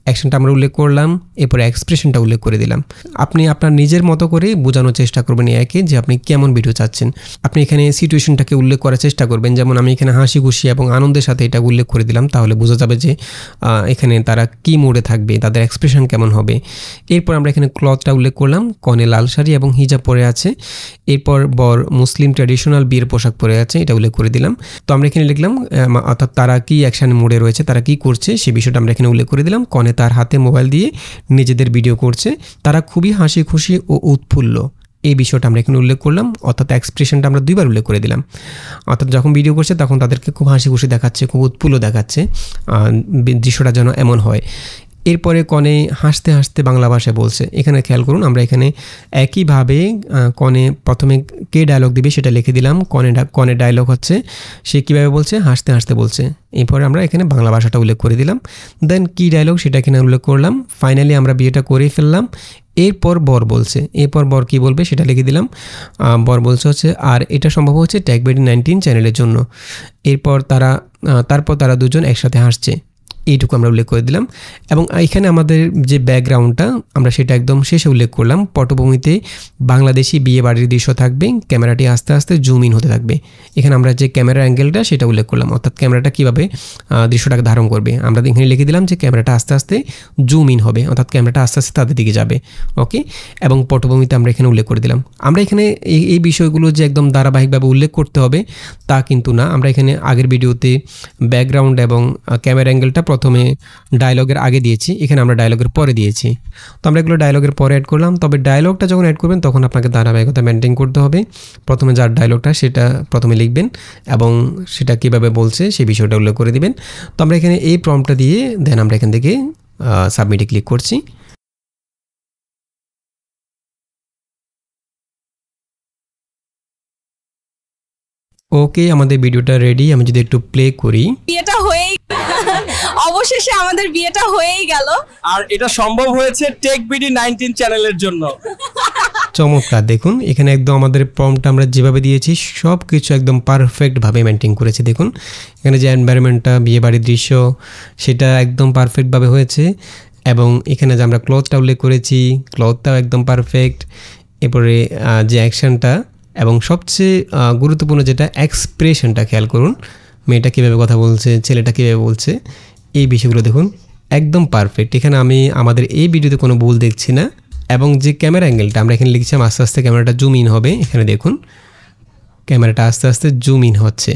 অ্যাকশনটা আমরা উল্লেখ করলাম। এরপরে এক্সপ্রেশনটা উল্লেখ করে দিলাম। আপনি আপনার নিজের মতো করে বোঝানোর চেষ্টা করবেন একে যে আপনি কেমন ভিডিও চাচ্ছেন। আপনি এখানে সিচুয়েশনটাকে উল্লেখ করার চেষ্টা করবেন, যেমন আমি এখানে হাসি খুশি এবং আনন্দের সাথে এটা উল্লেখ করে দিলাম, তাহলে বোঝা যাবে যে এখানে তারা কী মোডে থাকবে, তাদের এক্সপ্রেশন কেমন হবে। এরপর আমরা এখানে ক্লথটা উল্লেখ করলাম, কনে লাল শাড়ি এবং হিজাব পরে আছে। এরপর বর মুসলিম ট্র্যাডিশনাল বিয়ের পোশাক পরে আছে, এটা উল্লেখ করে দিলাম। তো আমরা এখানে লিখলাম অর্থাৎ তারা কী অ্যাকশন মোডে রয়েছে, তারা কী করছে সে বিষয়টা আমরা এখানে উল্লেখ করে দিলাম। কনে তার হাতে মোবাইল দিয়ে নিজেদের ভিডিও করছে, তারা খুবই হাসি খুশি ও উৎফুল্ল, এই বিষয়টা আমরা এখানে উল্লেখ করলাম। অর্থাৎ এক্সপ্রেশনটা আমরা দুইবার উল্লেখ করে দিলাম। অর্থাৎ যখন ভিডিও করছে তখন তাদেরকে খুব হাসি খুশি দেখাচ্ছে, খুব উৎফুল্ল দেখাচ্ছে, দৃশ্যটা যেন এমন হয়। এরপরে কনে হাসতে হাসতে বাংলা ভাষায় বলছে। এখানে খেয়াল করুন, আমরা এখানে একইভাবে কনে প্রথমে কে ডায়লগ দিবে সেটা লিখে দিলাম। কনে ডায়লগ হচ্ছে সে কীভাবে বলছে, হাসতে হাসতে বলছে। এরপরে আমরা এখানে বাংলা ভাষাটা উল্লেখ করে দিলাম। দেন কি ডায়লগ সেটা এখানে উল্লেখ করলাম। ফাইনালি আমরা বিয়েটা করেই ফেললাম। এরপর বর বলছে, এরপর বর কী বলবে সেটা লিখে দিলাম। বর বলছে হচ্ছে, আর এটা সম্ভব হচ্ছে TechBuddy19 চ্যানেলের জন্য। তারপর তারা দুজন একসাথে হাসছে, এইটুকু আমরা উল্লেখ করে দিলাম। এবং এখানে আমাদের যে ব্যাকগ্রাউন্ডটা আমরা সেটা একদম শেষে উল্লেখ করলাম। পটভূমিতে বাংলাদেশি বিয়ে বাড়ির দৃশ্য থাকবে, ক্যামেরাটি আস্তে আস্তে জুম ইন হতে থাকবে। এখানে আমরা যে ক্যামেরা অ্যাঙ্গেলটা সেটা উল্লেখ করলাম, অর্থাৎ ক্যামেরাটা কীভাবে দৃশ্যটাকে ধারণ করবে। আমরা এখানে লিখে দিলাম যে ক্যামেরাটা আস্তে আস্তে জুম ইন হবে, অর্থাৎ ক্যামেরাটা আস্তে আস্তে তাদের দিকে যাবে। ওকে, এবং পটভূমিতে আমরা এখানে উল্লেখ করে দিলাম। আমরা এখানে এই বিষয়গুলো যে একদম ধারাবাহিকভাবে উল্লেখ করতে হবে তা কিন্তু না। আমরা এখানে আগের ভিডিওতে ব্যাকগ্রাউন্ড এবং ক্যামেরা অ্যাঙ্গেলটা প্রথমে ডায়লগের আগে দিয়েছি, এখানে আমরা ডায়লগের পরে দিয়েছি। তো আমরা এগুলো ডায়লগের পরে অ্যাড করলাম। তবে ডায়লগটা যখন অ্যাড করবেন তখন আপনাকে ধারাবাহিকতা মেনটেন করতে হবে। প্রথমে যার ডায়লগটা সেটা প্রথমে লিখবেন এবং সেটা কীভাবে বলছে সেই বিষয়টা উল্লেখ করে দিবেন। তো আমরা এখানে এই প্রম্পটটা দিয়ে দেন আমরা এখান থেকে সাবমিটে ক্লিক করছি। ওকে, আমাদের ভিডিওটা রেডি। আমি যদি একটু প্লে করি, বিয়েটা হয়েই অবশেষে আমাদের বিয়েটা হয়েই গেল। আর এটা সম্ভব হয়েছে TechBuddy19 চ্যানেলের জন্য। চমৎকার। দেখুন এখানে একদম আমাদের প্রম্পটটা আমরা যেভাবে দিয়েছি সব কিছু একদম পারফেক্টভাবে মেনটেন করেছি। দেখুন এখানে যে এনভায়রনমেন্টটা, বিয়ে বাড়ির দৃশ্য, সেটা একদম পারফেক্টভাবে হয়েছে। এবং এখানে যে আমরা ক্লথটা উল্লেখ করেছি, ক্লথটাও একদম পারফেক্ট। এরপরে যে অ্যাকশনটা এবং সবচেয়ে গুরুত্বপূর্ণ যেটা এক্সপ্রেশনটা, খেয়াল করুন মেয়েটা কীভাবে কথা বলছে, ছেলেটা কীভাবে বলছে, এই বিষয়গুলো দেখুন একদম পারফেক্ট। এখানে আমি আমাদের এই ভিডিওতে কোনো ভুল দেখছি না। এবং যে ক্যামেরা অ্যাঙ্গেলটা আমরা এখানে লিখছিলাম, আস্তে আস্তে ক্যামেরাটা জুম ইন হবে। এখানে দেখুন ক্যামেরাটা আস্তে আস্তে জুম ইন হচ্ছে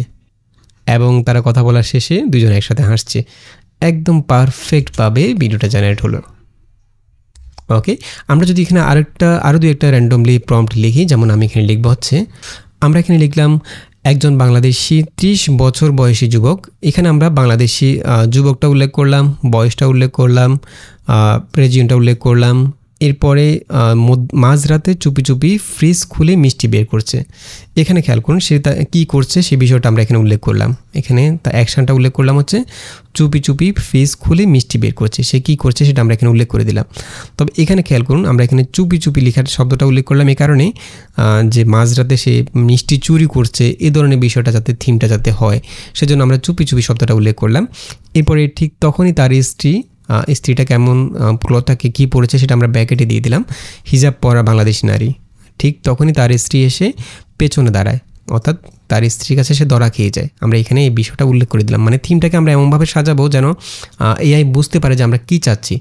এবং তারা কথা বলার শেষে দুজন একসাথে হাসছে। একদম পারফেক্টভাবে ভিডিওটা জেনারেট হলো। ওকে, আমরা যদি এখানে আরও দুই একটা র্যান্ডমলি প্রম্পট লিখি, যেমন আমি এখানে লিখব হচ্ছে, আমরা এখানে লিখলাম একজন বাংলাদেশি 30 বছর বয়সী যুবক। এখানে আমরা বাংলাদেশি যুবকটা উল্লেখ করলাম, বয়সটা উল্লেখ করলাম, রেজিয়নটা উল্লেখ করলাম, এরপরে মাঝরাতে চুপি চুপি ফ্রিজ খুলে মিষ্টি বের করছে। এখানে খেয়াল করুন সে কী করছে সেই বিষয়টা আমরা এখানে উল্লেখ করলাম। এখানে তার অ্যাকশানটা উল্লেখ করলাম হচ্ছে চুপি চুপি ফ্রিজ খুলে মিষ্টি বের করছে। সে কী করছে সেটা আমরা এখানে উল্লেখ করে দিলাম। তবে এখানে খেয়াল করুন আমরা এখানে চুপি চুপি লেখার শব্দটা উল্লেখ করলাম এই কারণে যে মাঝরাতে সে মিষ্টি চুরি করছে এই ধরনের বিষয়টা যাতে থিমটা যাতে হয় সেজন্য আমরা চুপি চুপি শব্দটা উল্লেখ করলাম। এরপরে ঠিক তখনই তার স্ত্রীটা কেমন ক্লথটাকে কী পড়েছে সেটা আমরা ব্যাকেটে দিয়ে দিলাম, হিজাব পরা বাংলাদেশি নারী। ঠিক তখনই তার স্ত্রী এসে পেছনে দাঁড়ায়, অর্থাৎ তার স্ত্রীর কাছে সে ধরা খেয়ে যায়। আমরা এখানে এই বিষয়টা উল্লেখ করে দিলাম, মানে থিমটাকে আমরা এমনভাবে সাজাবো যেন এআই বুঝতে পারে যে আমরা কী চাচ্ছি।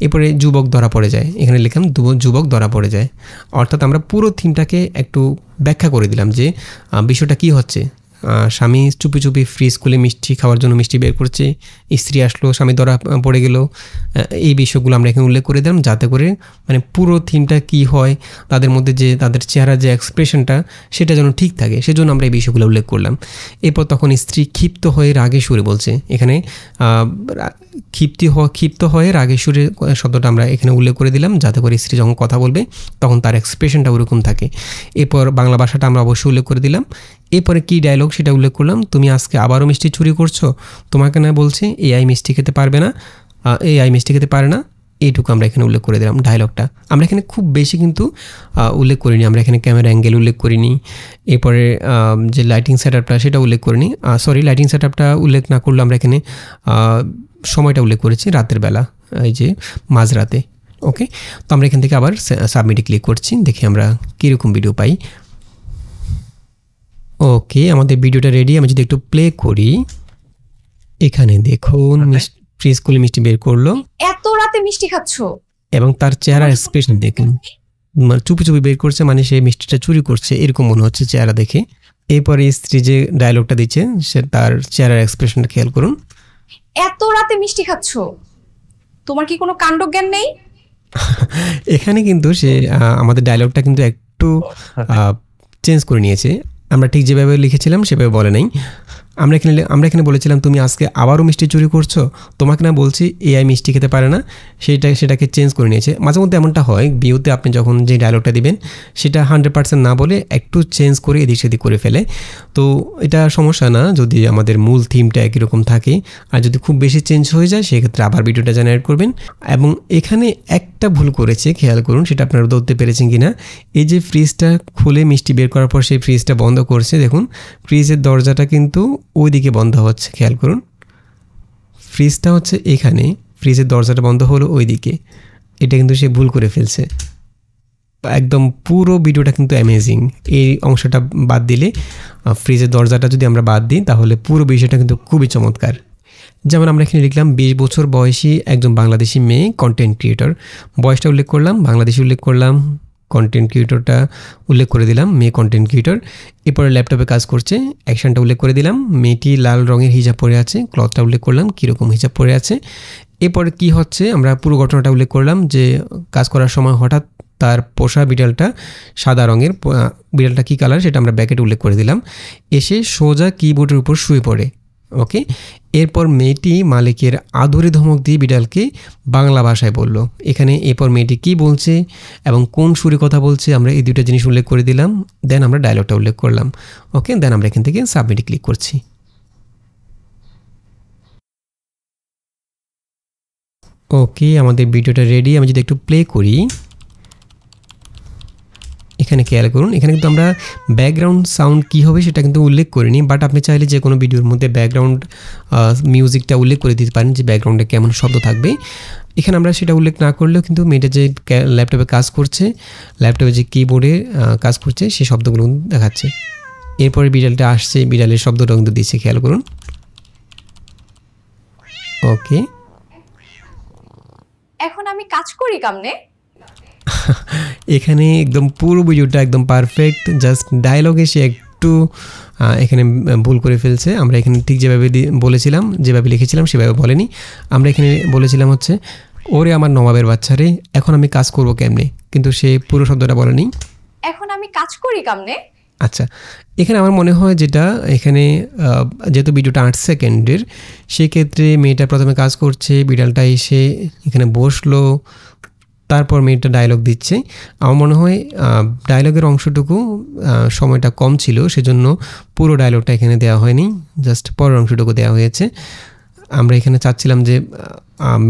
এরপরে যুবক ধরা পড়ে যায়, এখানে লিখলাম যুবক ধরা পড়ে যায়, অর্থাৎ আমরা পুরো থিমটাকে একটু ব্যাখ্যা করে দিলাম যে বিষয়টা কী হচ্ছে। স্বামী চুপি চুপি ফ্রিজ খুলে মিষ্টি খাওয়ার জন্য মিষ্টি বের করছে, স্ত্রী আসলো, স্বামী ধরা পড়ে গেল। এই বিষয়গুলো আমরা এখানে উল্লেখ করে দিলাম যাতে করে মানে পুরো থিমটা কি হয়, তাদের মধ্যে যে তাদের চেহারা যে এক্সপ্রেশনটা সেটা যেন ঠিক থাকে, সেজন্য আমরা এই বিষয়গুলো উল্লেখ করলাম। এরপর তখন স্ত্রী ক্ষিপ্ত হয়ে রাগে সুরে বলছে, এখানে ক্ষিপ্ত হয়ে রাগে সুরে শব্দটা আমরা এখানে উল্লেখ করে দিলাম যাতে করে স্ত্রী যখন কথা বলবে তখন তার এক্সপ্রেশনটা ওরকম থাকে। এরপর বাংলা ভাষাটা আমরা অবশ্যই উল্লেখ করে দিলাম। এরপরে কী ডায়লগ সেটা উল্লেখ করলাম, তুমি আজকে আবারও মিষ্টি চুরি করছো, তোমাকে না বলছি এআই মিষ্টি খেতে পারবে না, এআই মিষ্টি খেতে পারে না, এইটুকু আমরা এখানে উল্লেখ করে দিলাম ডায়লগটা। আমরা এখানে খুব বেশি কিন্তু উল্লেখ করিনি, আমরা এখানে ক্যামেরা অ্যাঙ্গেল উল্লেখ করিনি। এরপরে যে লাইটিং সেটআপটা সেটা উল্লেখ করিনি, লাইটিং সেটআপটা উল্লেখ না করলে আমরা এখানে সময়টা উল্লেখ করেছি রাতের বেলা, এই যে মাঝরাতে। ওকে, তো আমরা এখান থেকে আবার সাবমিটে ক্লিক করছি, দেখি আমরা কীরকম ভিডিও পাই। ওকে, আমাদের ভিডিওটা রেডি। আমি যদি একটু প্লে করি, এখানে দেখুন ফ্রিজ খুলে মিষ্টি বের করলো, এত রাতে মিষ্টি খাচ্ছো, এবং তার চেহারা এক্সপ্রেশন দেখুন, চুপি চুপি বের করছে, মানে সে মিষ্টিটা চুরি করছে এরকম মনে হচ্ছে চেহারা দেখে। এরপরে স্ত্রী যে ডায়লগটা দিচ্ছে সে তার চেহারার এক্সপ্রেশনটা খেয়াল করুন, এত রাতে মিষ্টি খাচ্ছো, তোমার কি কোনো কাণ্ডজ্ঞান নেই? এখানে কিন্তু সে আমাদের ডায়লগটা কিন্তু একটু চেঞ্জ করে নিয়েছে। আমরা ঠিক যেভাবে লিখেছিলাম সেভাবে বলে নাই। আমরা এখানে বলেছিলাম তুমি আজকে আবারও মিষ্টি চুরি করছো, তোমাকে না বলছি এআই মিষ্টি খেতে পারে না, সেটাকে চেঞ্জ করে নিয়েছে। মাঝে মধ্যে এমনটা হয় বিউতে আপনি যখন যে ডায়লগটা দিবেন সেটা 100% না বলে একটু চেঞ্জ করে এদিক সেদিক করে ফেলে। তো এটা সমস্যা না যদি আমাদের মূল থিমটা একই রকম থাকে, আর যদি খুব বেশি চেঞ্জ হয়ে যায় সেক্ষেত্রে আবার ভিডিওটা জেনারেট করবেন। এবং এখানে একটা ভুল করেছে, খেয়াল করুন সেটা আপনারা ধরতে পেরেছেন কিনা। এই যে ফ্রিজটা খুলে মিষ্টি বের করার পর সেই ফ্রিজটা বন্ধ করছে, দেখুন ফ্রিজের দরজাটা কিন্তু ওই দিকে বন্ধ হচ্ছে, খেয়াল করুন ফ্রিজটা হচ্ছে এখানে, ফ্রিজের দরজাটা বন্ধ হলো ওই দিকে, এটা কিন্তু সে ভুল করে ফেলছে। একদম পুরো ভিডিওটা কিন্তু অ্যামেজিং। এই অংশটা বাদ দিলে, ফ্রিজের দরজাটা যদি আমরা বাদ দিই তাহলে পুরো বিষয়টা কিন্তু খুবই চমৎকার। যেমন আমরা এখানে লিখলাম 20 বছর বয়সী একজন বাংলাদেশি মেয়ে কন্টেন্ট ক্রিয়েটর, বয়সটা উল্লেখ করলাম, বাংলাদেশি উল্লেখ করলাম, কন্টেন্ট ক্রিয়েটরটা উল্লেখ করে দিলাম, মেয়ে কন্টেন্ট ক্রিয়েটর। এরপরে ল্যাপটপে কাজ করছে, অ্যাকশনটা উল্লেখ করে দিলাম, মেয়েটি লাল রঙের হিজাব পরে আছে, ক্লথটা উল্লেখ করলাম কীরকম হিজাব পরে আছে। এরপরে কি হচ্ছে আমরা পুরো ঘটনাটা উল্লেখ করলাম যে কাজ করার সময় হঠাৎ তার পোষা বিড়ালটা সাদা রঙের, বিড়ালটা কী কালার সেটা আমরা ব্যাকেটে উল্লেখ করে দিলাম, এসে সোজা কিবোর্ডের উপর শুয়ে পড়ে। ওকে, এরপর মেয়েটি মালিকের আদুরে ধমক দিয়ে বিড়ালকে বাংলা ভাষায় বলল। এখানে এরপর মেয়েটি কি বলছে এবং কোন সুরে কথা বলছে আমরা এই দুটো জিনিস উল্লেখ করে দিলাম, দেন আমরা ডায়লগটা উল্লেখ করলাম। ওকে, দেন আমরা এখান থেকে সাবমিটে ক্লিক করছি। ওকে, আমাদের ভিডিওটা রেডি। আমি যদি একটু প্লে করি, এখানে খেয়াল করুন এখানে কিন্তু আমরা ব্যাকগ্রাউন্ড সাউন্ড কী হবে সেটা কিন্তু উল্লেখ করিনি, বাট আপনি চাইলে যে কোনো ভিডিওর মধ্যে ব্যাকগ্রাউন্ড মিউজিকটা উল্লেখ করে দিতে পারেন যে ব্যাকগ্রাউন্ডে কেমন শব্দ থাকবে। এখানে আমরা সেটা উল্লেখ না করলেও কিন্তু মেয়েটা যে ল্যাপটপে কাজ করছে, ল্যাপটপে যে কিবোর্ডে কাজ করছে সেই শব্দগুলো দেখাচ্ছে। এরপরে বিড়ালটা আসছে, বিড়ালের শব্দটা কিন্তু দিচ্ছে, খেয়াল করুন। ওকে, এখন আমি কাজ করি কেমনে? এখানে একদম পুরো ভিডিওটা একদম পারফেক্ট, জাস্ট ডায়লগে সে একটু এখানে ভুল করে ফেলছে। আমরা এখানে ঠিক যেভাবে বলেছিলাম, যেভাবে লিখেছিলাম সেভাবে বলেনি। আমরা এখানে বলেছিলাম হচ্ছে ওরে আমার নবাবের বাচ্চারে এখন আমি কাজ করব কেমনে, কিন্তু সে পুরো শব্দটা বলেনি, এখন আমি কাজ করি কেমনে। আচ্ছা, এখানে আমার মনে হয় যেটা এখানে যেহেতু ভিডিওটা 8 সেকেন্ডের, সেক্ষেত্রে মেয়েটা প্রথমে কাজ করছে, বিড়ালটা এসে এখানে বসলো, তারপর মেয়েটা ডায়লগ দিচ্ছে। আমার মনে হয় ডায়লগের অংশটুকু সময়টা কম ছিল, সেজন্য পুরো ডায়লগটা এখানে দেওয়া হয়নি, জাস্ট পরের অংশটুকু দেওয়া হয়েছে। আমরা এখানে চাচ্ছিলাম যে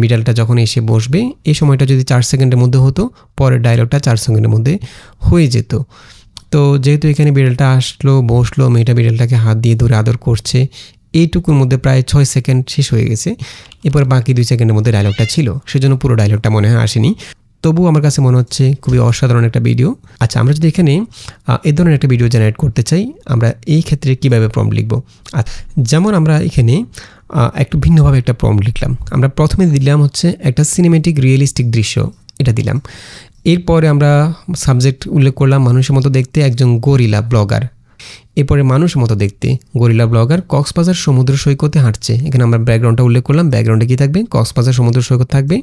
মিডালটা যখন এসে বসবে এই সময়টা যদি 4 সেকেন্ডের মধ্যে হতো, পরের ডায়লগটা 4 সেকেন্ডের মধ্যে হয়ে যেত। তো যেহেতু এখানে বিড়ালটা আসলো, বসলো, মেয়েটা বিড়ালটাকে হাত দিয়ে ধরে আদর করছে, এইটুকুর মধ্যে প্রায় 6 সেকেন্ড শেষ হয়ে গেছে। এরপর বাকি 2 সেকেন্ডের মধ্যে ডায়লগটা ছিল, সেজন্য পুরো ডায়লগটা মনে হয় আসেনি। তবুও আমার কাছে মনে হচ্ছে খুবই অসাধারণ একটা ভিডিও। আচ্ছা, আমরা যদি এখানে এই ধরনের একটা ভিডিও জেনারেট করতে চাই, আমরা এই ক্ষেত্রে কীভাবে প্রম্পট লিখব? যেমন আমরা এখানে একটু ভিন্নভাবে একটা প্রম্পট লিখলাম। আমরা প্রথমে দিলাম হচ্ছে একটা সিনেমেটিক রিয়েলিস্টিক দৃশ্য, এটা দিলাম। এরপরে আমরা সাবজেক্ট উল্লেখ করলাম মানুষের মতো দেখতে একজন গরিলা ব্লগার। এরপরে মানুষের মতো দেখতে গরিলা ব্লগার কক্সবাজার সমুদ্র সৈকতে হাঁটছে। এখানে আমরা ব্যাকগ্রাউন্ডটা উল্লেখ করলাম। ব্যাকগ্রাউন্ডে কী থাকবে? কক্সবাজার সমুদ্র সৈকত থাকবে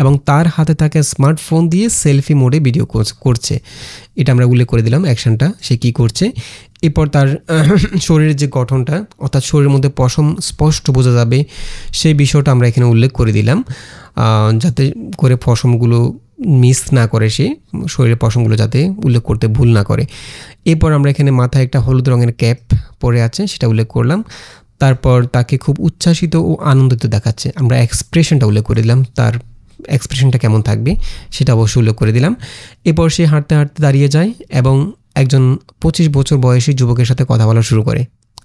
এবং তার হাতে থাকে স্মার্টফোন দিয়ে সেলফি মোডে ভিডিও করছে। এটা আমরা উল্লেখ করে দিলাম অ্যাকশনটা, সে কী করছে। এরপর তার শরীরের যে গঠনটা, অর্থাৎ শরীরের মধ্যে পশম স্পষ্ট বোঝা যাবে, সেই বিষয়টা আমরা এখানে উল্লেখ করে দিলাম, যাতে করে পশমগুলো মিস না করে, সে শরীরের পশমগুলো যাতে উল্লেখ করতে ভুল না করে। এরপর আমরা এখানে মাথায় একটা হলুদ রঙের ক্যাপ পরে আছে, সেটা উল্লেখ করলাম। তারপর তাকে খুব উচ্ছ্বাসিত ও আনন্দিত দেখাচ্ছে, আমরা এক্সপ্রেশনটা উল্লেখ করে দিলাম, তার এক্সপ্রেশনটা কেমন থাকবে সেটা অবশ্যই উল্লেখ করে দিলাম। এরপর সে হাঁটতে হাঁটতে দাঁড়িয়ে যায় এবং একজন 25 বছর বয়সী যুবকের সাথে কথা বলা শুরু করে।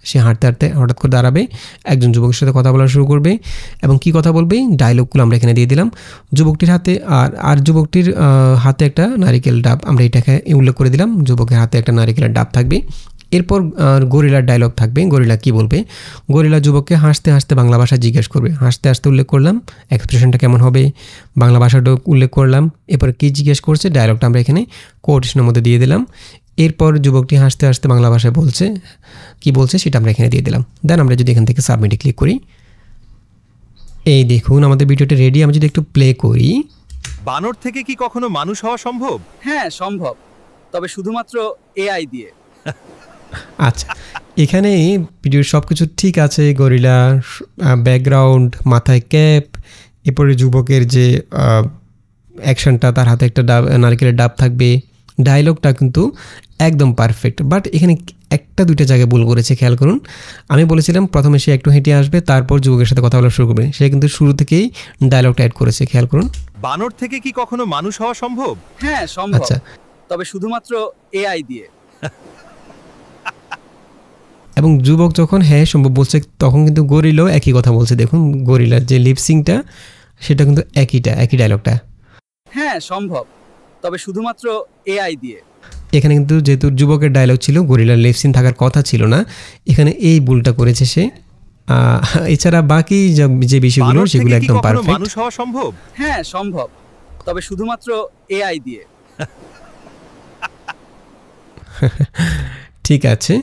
সে হাঁটতে হাঁটতে হঠাৎ করে দাঁড়াবে, একজন যুবকের সাথে কথা বলা শুরু করবে এবং কি কথা বলবে ডায়লগগুলো আমরা এখানে দিয়ে দিলাম। যুবকটির হাতে আর যুবকটির হাতে একটা নারিকেল ডাব, আমরা এটাকে উল্লেখ করে দিলাম, যুবকের হাতে একটা নারিকেলের ডাব থাকবে। এরপর গরিলার ডায়লগ থাকবে। গরিলা কি বলবে? গরিলা যুবককে হাসতে হাসতে বাংলা ভাষা জিজ্ঞেস করবে। হাসতে হাসতে উল্লেখ করলাম, এক্সপ্রেশনটা কেমন হবে, বাংলা ভাষাটা উল্লেখ করলাম। এরপর কি জিজ্ঞেস করছে ডায়লগটা আমরা এখানে কোটেশনের মধ্যে দিয়ে দিলাম। এরপর যুবকটি হাসতে হাসতে বাংলা ভাষায় বলছে, কি বলছে সেটা আমরা এখানে দিয়ে দিলাম। দেন আমরা যদি এখান থেকে সাবমিটে ক্লিক করি, এই দেখুন আমাদের ভিডিওটা রেডি। আমি যদি একটু প্লে করি। বানর থেকে কি কখনো মানুষ হওয়া সম্ভব? হ্যাঁ সম্ভব, তবে শুধুমাত্র এআই দিয়ে। আচ্ছা, এখানে ভিডিওর সব কিছু ঠিক আছে। গরিলা, ব্যাকগ্রাউন্ড, মাথায় ক্যাপ, এরপরে যুবকের যে অ্যাকশনটা, তার হাতে একটা নারকেলের ডাব থাকবে, ডায়লগটা কিন্তু একদম পারফেক্ট। বাট এখানে একটা দুইটা জায়গায় ভুল করেছে, খেয়াল করুন। আমি বলেছিলাম প্রথমে সে একটু হেঁটে আসবে, তারপর যুবকের সাথে কথা বলা শুরু করবে। সে কিন্তু শুরু থেকেই ডায়লগটা অ্যাড করেছে, খেয়াল করুন। বানর থেকে কি কখনো মানুষ হওয়া সম্ভব? হ্যাঁ সম্ভব, আচ্ছা, তবে শুধুমাত্র এআই দিয়ে। এবং যুবক যখন হ্যাঁ সম্ভব বলছে, তখন কিন্তু গরিলাও একই কথা বলছে। দেখুন গরিলার যে লিপসিংটা, সেটা কিন্তু একই ডায়লগটা। হ্যাঁ সম্ভব, তবে শুধুমাত্র এআই দিয়ে। এখানে কিন্তু যেহেতু যুবকের ডায়লগ ছিল, গরিলার লিপসিং থাকার কথা ছিল না, এখানে এই ভুলটা করেছে সে। এছাড়া বাকি যে বিষয়গুলো সেগুলো একদম পারফেক্ট। মানুষ হওয়া সম্ভব? হ্যাঁ সম্ভব, তবে শুধুমাত্র এআই দিয়ে। ঠিক আছে।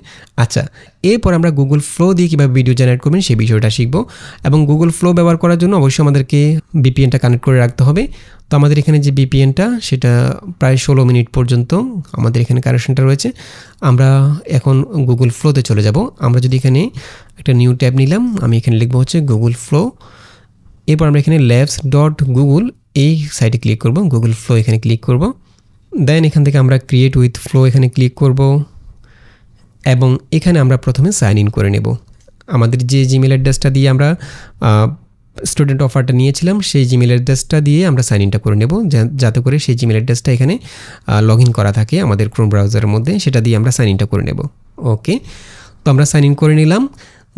আচ্ছা, এরপর আমরা গুগল ফ্লো দিয়ে কীভাবে ভিডিও জেনারেট করবেন সেই বিষয়টা শিখব। এবং গুগল ফ্লো ব্যবহার করার জন্য অবশ্যই আমাদেরকে ভিপিএনটা কানেক্ট করে রাখতে হবে। তো আমাদের এখানে যে ভিপিএনটা, সেটা প্রায় 16 মিনিট পর্যন্ত আমাদের এখানে কানেকশনটা রয়েছে। আমরা এখন গুগল ফ্লোতে চলে যাব। আমরা যদি এখানে একটা নিউ ট্যাব নিলাম, আমি এখানে লিখবো হচ্ছে গুগল ফ্লো। এরপর আমরা এখানে labs.google এই সাইটে ক্লিক করব, গুগল ফ্লো এখানে ক্লিক করব। দেন এখান থেকে আমরা ক্রিয়েট উইথ ফ্লো এখানে ক্লিক করব এবং এখানে আমরা প্রথমে সাইন ইন করে নেব। আমাদের যে জিমেল অ্যাড্রেসটা দিয়ে আমরা স্টুডেন্ট অফারটা নিয়েছিলাম, সেই জিমেল অ্যাড্রেসটা দিয়ে আমরা সাইন ইনটা করে নেব, যাতে করে সেই জিমেল অ্যাড্রেসটা এখানে লগ ইন করা থাকে আমাদের ক্রোম ব্রাউজারের মধ্যে, সেটা দিয়ে আমরা সাইন ইনটা করে নেব। ওকে, তো আমরা সাইন ইন করে নিলাম।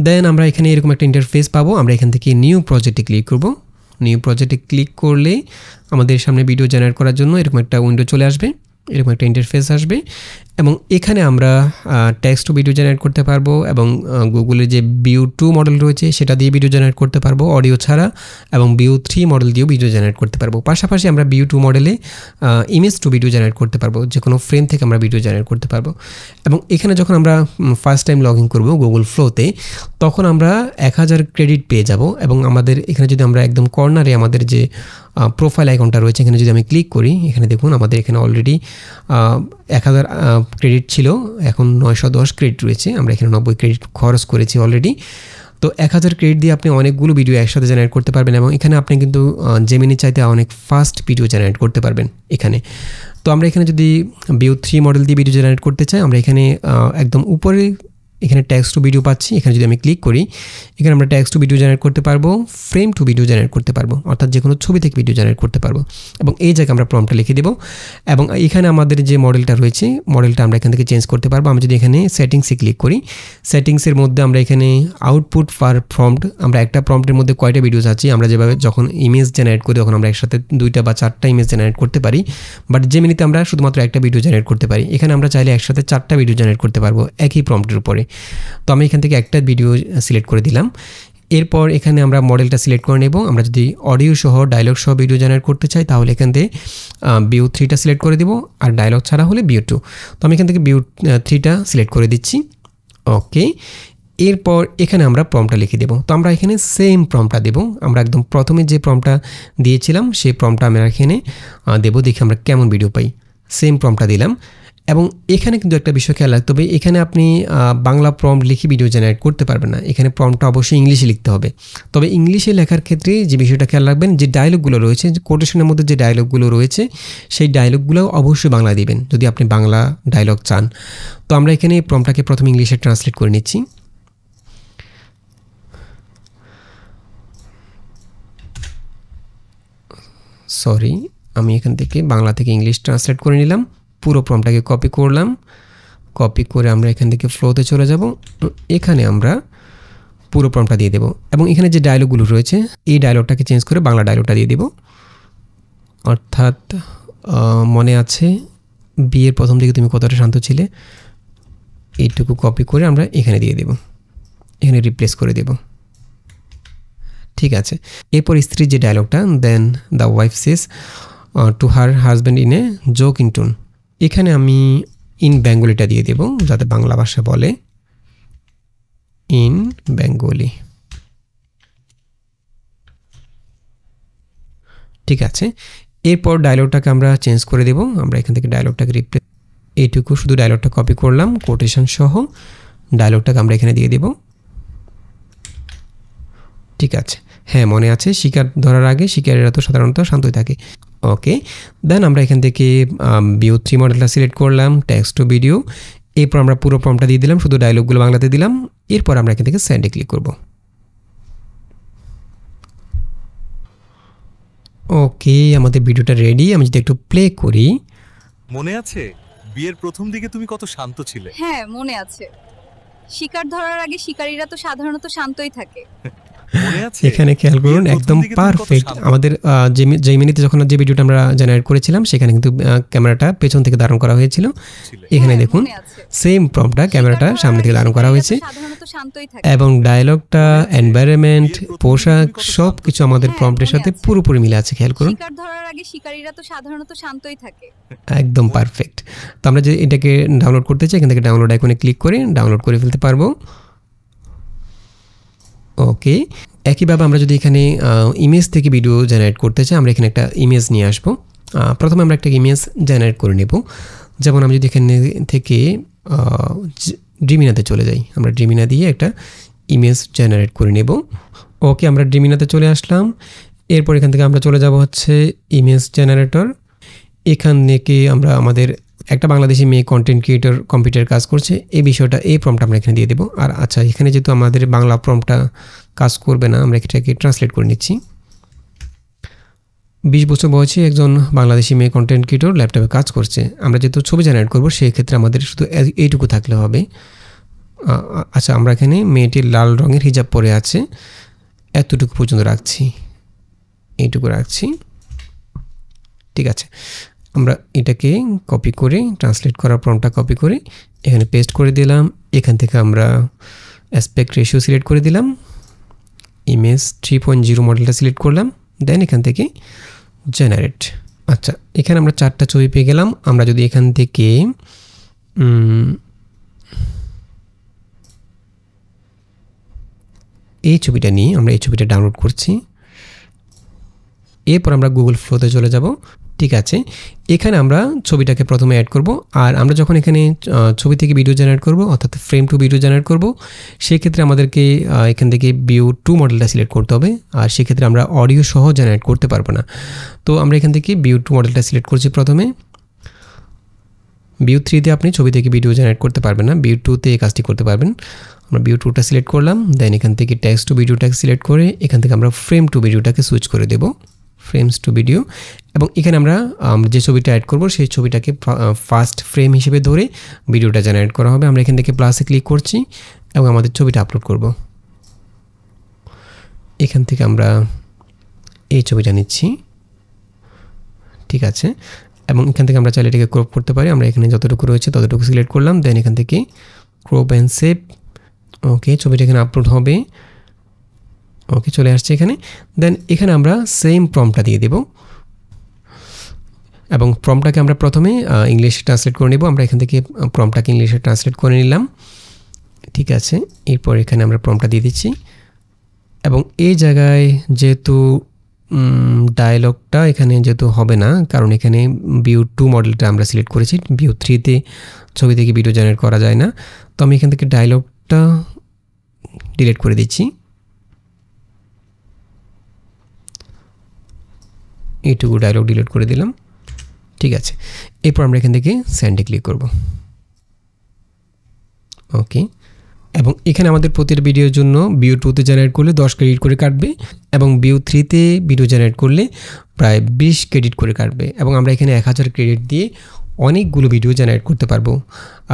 দেন আমরা এখানে এরকম একটা ইন্টারফেস পাবো। আমরা এখান থেকে নিউ প্রজেক্টে ক্লিক করব। নিউ প্রজেক্টে ক্লিক করলে আমাদের সামনে ভিডিও জেনারেট করার জন্য এরকম একটা উইন্ডো চলে আসবে, এরকম একটা ইন্টারফেস আসবে এবং এখানে আমরা টেক্সট টু ভিডিও জেনারেট করতে পারবো এবং গুগলের যে ভিউ 2 মডেল রয়েছে সেটা দিয়ে ভিডিও জেনারেট করতে পারবো অডিও ছাড়া, এবং ভিউ 3 মডেল দিয়েও ভিডিও জেনারেট করতে পারবো। পাশাপাশি আমরা ভিউ 2 মডেলে ইমেজ টু ভিডিও জেনারেট করতে পারবো, যে কোনো ফ্রেম থেকে আমরা ভিডিও জেনারেট করতে পারবো। এবং এখানে যখন আমরা ফার্স্ট টাইম লগ ইন করবো গুগল ফ্লোতে, তখন আমরা 1000 ক্রেডিট পেয়ে যাব। এবং আমাদের এখানে যদি আমরা একদম কর্নারে আমাদের যে প্রোফাইল আইকনটা রয়েছে, এখানে যদি আমি ক্লিক করি, এখানে দেখুন আমাদের এখানে অলরেডি 1000 ক্রেডিট ছিল, এখন 910 ক্রেডিট রয়েছে। আমরা এখানে 90 ক্রেডিট খরচ করেছি অলরেডি। তো 1000 ক্রেডিট দিয়ে আপনি অনেকগুলো ভিডিও একসাথে জেনারেট করতে পারবেন এবং এখানে আপনি কিন্তু জেমিনি চাইতে অনেক ফাস্ট ভিডিও জেনারেট করতে পারবেন এখানে। তো আমরা এখানে যদি ভিউ 3 মডেল দিয়ে ভিডিও জেনারেট করতে চাই, আমরা এখানে একদম উপরে এখানে টেক্সট টু ভিডিও পাচ্ছি। এখানে যদি আমি ক্লিক করি, এখানে আমরা টেক্সট টু ভিডিও জেনারেট করতে পারবো, ফ্রেম টু ভিডিও জেনারেট করতে পারবো, অর্থাৎ যে কোনো ছবি থেকে ভিডিও জেনারেট করতে পারবো। এবং এই জায়গায় আমরা প্রম্পটটা লিখে দেবো এবং এখানে আমাদের যে মডেলটা রয়েছে, মডেলটা আমরা এখান থেকে চেঞ্জ করতে পারবো। আমি যদি এখানে সেটিংসে ক্লিক করি, সেটিংসের মধ্যে আমরা এখানে আউটপুট ফার প্রম্পট, আমরা একটা প্রম্পটের মধ্যে কয়টা ভিডিওস আছে, আমরা যেভাবে যখন ইমেজ জেনারেট করি তখন আমরা একসাথে 2টা বা 4টা ইমেজ জেনারেট করতে পারি, বাট জেমিনিতে আমরা শুধুমাত্র একটা ভিডিও জেনারেট করতে পারি। এখানে আমরা চাইলে একসাথে 4টা ভিডিও জেনারেট করতে পারবো একই প্রম্পটের উপরে। তো আমি এখান থেকে একটা ভিডিও সিলেক্ট করে দিলাম। এরপর এখানে আমরা মডেলটা সিলেক্ট করে নেব। আমরা যদি অডিও সহ ডায়লগ সহ ভিডিও জেনারেট করতে চাই তাহলে এখান থেকে ভিউ 3টা সিলেক্ট করে দিব, আর ডায়লগ ছাড়া হলে ভিউ 2। তো আমি এখান থেকে ভিউ 3টা সিলেক্ট করে দিচ্ছি। ওকে, এরপর এখানে আমরা প্রম্পটটা লিখে দেব। তো আমরা এখানে সেম প্রম্পটটা দেব, আমরা একদম প্রথমে যে প্রম্পটটা দিয়েছিলাম সেই প্রম্পটটা আমরা এখানে দেব, দেখি আমরা কেমন ভিডিও পাই। সেম প্রম্পটটা দিলাম এবং এখানে কিন্তু একটা বিষয় খেয়াল রাখতে হবে, এখানে আপনি বাংলা প্রম্পট লিখে ভিডিও জেনারেট করতে পারবেন না, এখানে প্রম্পটটা অবশ্যই ইংলিশে লিখতে হবে। তবে ইংলিশে লেখার ক্ষেত্রে যে বিষয়টা খেয়াল রাখবেন, যে ডায়লগগুলো রয়েছে, কোটেশনের মধ্যে যে ডায়লগগুলো রয়েছে সেই ডায়লগগুলো অবশ্যই বাংলা দিবেন যদি আপনি বাংলা ডায়লগ চান। তো আমরা এখানে প্রম্পটটাকে প্রথমে ইংলিশে ট্রান্সলেট করে নিচ্ছি। সরি, আমি এখান থেকে বাংলা থেকে ইংলিশ ট্রান্সলেট করে নিলাম। পুরো প্রম্পটটাকে কপি করলাম, কপি করে আমরা এখান থেকে ফ্লোতে চলে যাব। এখানে আমরা পুরো প্রম্পটটা দিয়ে দেব এবং এখানে যে ডায়লগগুলো রয়েছে এই ডায়লগটাকে চেঞ্জ করে বাংলা ডায়লগটা দিয়ে দেব। অর্থাৎ মনে আছে বিয়ের প্রথম দিকে তুমি কতটা শান্ত ছিলে, এইটুকু কপি করে আমরা এখানে দিয়ে দেব, এখানে রিপ্লেস করে দেব। ঠিক আছে, এরপর স্ত্রীর যে ডায়লগটা, then the wife says to her husband in a joking tone, এখানে আমি ইন বেঙ্গলিটা দিয়ে দেব যাতে বাংলা ভাষা বলে, ইন বেঙ্গলি। ঠিক আছে, এরপর ডায়লগটাকে আমরা চেঞ্জ করে দেব। আমরা এখান থেকে ডায়লগটাকে রিপ্লেস, এইটুকু শুধু ডায়লগটা কপি করলাম কোটেশন সহ, ডায়লগটাকে আমরা এখানে দিয়ে দেব। ঠিক আছে, হ্যাঁ মনে আছে শিকার ধরার আগে শিকারীরা তো সাধারণত শান্তই থাকে। ওকে, দেন আমরা এখান থেকে ভিউ 3 মডেলটা সিলেক্ট করলাম, টেক্সট টু ভিডিও। এরপর আমরা পুরো প্রম্পটটা দিয়ে দিলাম, শুধু ডায়লগগুলো বাংলাতে দিলাম। এরপর আমরা এখান থেকে সেন্ডে ক্লিক করব। ওকে, আমাদের ভিডিওটা রেডি। আমি যদি একটু প্লে করি, মনে আছে বিয়ের প্রথম দিকে তুমি কত শান্ত ছিলে? হ্যাঁ মনে আছে, শিকার ধরার আগে শিকারীরা তো সাধারণত শান্তই থাকে। মনে আছে এখানে খেয়াল করুন একদম পারফেক্ট। আমাদের জেমিনিতে যখন যে ভিডিওটা আমরা জেনারেট করেছিলাম সেখানে কিন্তু ক্যামেরাটা পেছন থেকে ধারণ করা হয়েছিল। এখানে দেখুন সেম প্রম্পটটা ক্যামেরাটা সামনে থেকে ধারণ করা হয়েছে এবং ডায়লগটা, এনভায়রনমেন্ট, পোশাক সব কিছু আমাদের প্রম্পটের সাথে পুরোপুরি মিলে আছে। খেয়াল করুন, শিকার ধরার আগে শিকারীরা তো সাধারণত শান্তই থাকে। একদম পারফেক্ট। তো আমরা যে এটাকে ডাউনলোড করতে চাই এখান থেকে ডাউনলোড আইকনে ক্লিক করে ডাউনলোড করে ফেলতে পারবো। ওকে, একইভাবে আমরা যদি এখানে ইমেজ থেকে ভিডিও জেনারেট করতে চাই, আমরা এখানে একটা ইমেজ নিয়ে আসবো। প্রথমে আমরা একটা ইমেজ জেনারেট করে নেব। যেমন আমি যদি এখানে থেকে ড্রিমিনাতে চলে যাই, আমরা ড্রিমিনা দিয়ে একটা ইমেজ জেনারেট করে নেব। ওকে, আমরা ড্রিমিনাতে চলে আসলাম। এরপর এখান থেকে আমরা চলে যাব হচ্ছে ইমেজ জেনারেটর। এখান থেকে আমরা আমাদের একটা বাংলাদেশি মেয়ে কন্টেন্ট ক্রিয়েটর কম্পিউটার কাজ করছে, এই বিষয়টা, এই প্রম্পটটা আমরা এখানে দিয়ে দেবো। আর আচ্ছা, এখানে যেহেতু আমাদের বাংলা প্রম্পটটা কাজ করবে না, আমরা এটাকে ট্রান্সলেট করে নিচ্ছি। 20 বছর বয়সী একজন বাংলাদেশি মেয়ে কন্টেন্ট ক্রিয়েটর ল্যাপটপে কাজ করছে। আমরা যেহেতু ছবি জেনারেট করবো সেই ক্ষেত্রে আমাদের শুধু এইটুকু থাকলে হবে। আচ্ছা, আমরা এখানে মেয়েটি লাল রঙের হিজাব পরে আছে, এতটুকু পর্যন্ত রাখছি, এইটুকু রাখছি। ঠিক আছে, আমরা এটাকে কপি করে ট্রান্সলেট করার প্রম্পটটা কপি করে এখানে পেস্ট করে দিলাম। এখান থেকে আমরা অ্যাসপেক্ট রেশিও সিলেক্ট করে দিলাম, ইমেজ 3.0 মডেলটা সিলেক্ট করলাম, দেন এখান থেকে জেনারেট। আচ্ছা, এখানে আমরা 4টা ছবি পেয়ে গেলাম। আমরা যদি এখান থেকে এই ছবিটা নিয়ে আমরা এই ছবিটা ডাউনলোড করছি। এরপর আমরা গুগল ফ্লোতে চলে যাব। ঠিক আছে, এখানে আমরা ছবিটাকে প্রথমে অ্যাড করব। আর আমরা যখন এখানে ছবি থেকে ভিডিও জেনারেট করব, অর্থাৎ ফ্রেম টু ভিডিও জেনারেট করব, সেক্ষেত্রে আমাদেরকে এখান থেকে ভিউ 2 মডেলটা সিলেক্ট করতে হবে। আর সেক্ষেত্রে আমরা অডিও সহ জেনারেট করতে পারবো না। তো আমরা এখান থেকে ভিউ 2 মডেলটা সিলেক্ট করছি প্রথমে। ভিউ 3তে আপনি ছবি থেকে ভিডিও জেনারেট করতে পারবেন না, ভিউ 2তে এই কাজটি করতে পারবেন। আমরা ভিউ 2টা সিলেক্ট করলাম, দেন এখান থেকে টেক্সট টু ভিডিওটাকে সিলেক্ট করে এখান থেকে আমরা ফ্রেম টু ভিডিওটাকে সুইচ করে দেব, ফ্রেমস টু ভিডিও। এবং এখানে আমরা যে ছবিটা অ্যাড করব সেই ছবিটাকে ফার্স্ট ফ্রেম হিসেবে ধরে ভিডিওটা জেনারেট করা হবে। আমরা এখান থেকে প্লাসে ক্লিক করছি এবং আমাদের ছবিটা আপলোড করব। এখান থেকে আমরা এই ছবিটা নিচ্ছি, ঠিক আছে। এবং এখান থেকে আমরা চাইলে এটাকে ক্রপ করতে পারি। আমরা এখানে যতটুকু রয়েছে ততটুকু সিলেক্ট করলাম, দেন এখান থেকে ক্রপ অ্যান্ড সেভ। ওকে, ছবিটা এখানে আপলোড হবে। ওকে, চলে আসছে এখানে। দেন এখানে আমরা সেম প্রম্পটটা দিয়ে দেব এবং প্রম্পটটাকে আমরা প্রথমে ইংলিশে ট্রান্সলেট করে নেব। আমরা এখান থেকে প্রম্পটটাকে ইংলিশে ট্রান্সলেট করে নিলাম, ঠিক আছে। এরপর এখানে আমরা প্রম্পটটা দিয়ে দিচ্ছি এবং এই জায়গায় যেহেতু ডায়লগটা এখানে যেহেতু হবে না, কারণ এখানে ভিউ 2 মডেলটা আমরা সিলেক্ট করেছি, ভিউ 3তে ছবি থেকে ভিডিও জেনারেট করা যায় না। তো আমি এখান থেকে ডায়লগটা ডিলিট করে দিচ্ছি, এইটুকু ডায়লগ ডিলিট করে দিলাম, ঠিক আছে। এরপর আমরা এখান থেকে সেন্ডে ক্লিক করব। ওকে, এবং এখানে আমাদের প্রতিটা ভিডিওর জন্য ভিউ 2তে জেনারেট করলে 10 ক্রেডিট করে কাটবে এবং ভিউ 3তে ভিডিও জেনারেট করলে প্রায় 20 ক্রেডিট করে কাটবে। এবং আমরা এখানে 1000 ক্রেডিট দিয়ে অনেকগুলো ভিডিও জেনারেট করতে পারবো।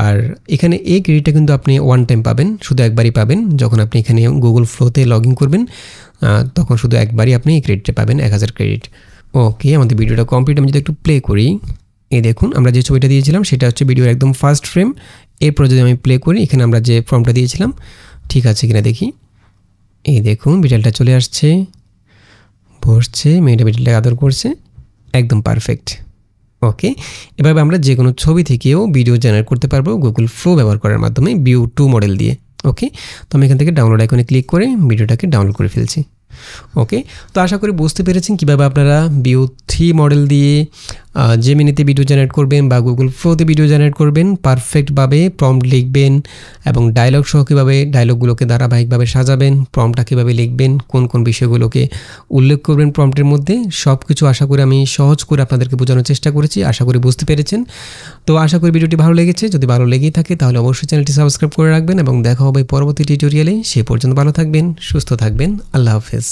আর এখানে এই ক্রেডিটটা কিন্তু আপনি ওয়ান টাইম পাবেন, শুধু একবারই পাবেন। যখন আপনি এখানে গুগল ফ্লোতে লগ ইন করবেন তখন শুধু একবারই আপনি এই ক্রেডিটটা পাবেন, 1000 ক্রেডিট। ওকে, আমাদের ভিডিওটা কমপ্লিট। আমি যদি একটু প্লে করি, এই দেখুন আমরা যে ছবিটা দিয়েছিলাম সেটা হচ্ছে ভিডিওর একদম ফার্স্ট ফ্রেম। এরপর যদি আমি প্লে করি, এখানে আমরা যে ফর্মটা দিয়েছিলাম ঠিক আছে কিনা দেখি। এই দেখুন ভিডিওটা চলে আসছে, বসছে, মেয়েটা ভিডিওটা আদর করছে, একদম পারফেক্ট। ওকে, এভাবে আমরা যে কোনো ছবি থেকেও ভিডিও জেনারেট করতে পারবো গুগল ফ্লো ব্যবহার করার মাধ্যমে ভিউ 2 মডেল দিয়ে। ওকে, তো আমি এখান থেকে ডাউনলোড আইকনে ক্লিক করে ভিডিওটাকে ডাউনলোড করে ফেলছি। ওকে, তো আশা করি বুঝতে পেরেছেন কীভাবে আপনারা ভিউ 3 মডেল দিয়ে জেমিনিতে ভিডিও জেনারেট করবেন বা গুগল ফ্লোতে ভিডিও জেনারেট করবেন, পারফেক্টভাবে প্রম্পট লিখবেন এবং ডায়লগ সহ কীভাবে ডায়লগগুলোকে ধারাবাহিকভাবে সাজাবেন, প্রম্পটটা কীভাবে লিখবেন, কোন কোন বিষয়গুলোকে উল্লেখ করবেন প্রম্পটের মধ্যে, সব কিছু আশা করি আমি সহজ করে আপনাদেরকে বোঝানোর চেষ্টা করেছি। আশা করি বুঝতে পেরেছেন। তো আশা করি ভিডিওটি ভালো লেগেছে। যদি ভালো লেগেই থাকে তাহলে অবশ্যই চ্যানেলটি সাবস্ক্রাইব করে রাখবেন এবং দেখা হবে পরবর্তী টিউটোরিয়ালে। সেই পর্যন্ত ভালো থাকবেন, সুস্থ থাকবেন। আল্লাহ হাফেজ।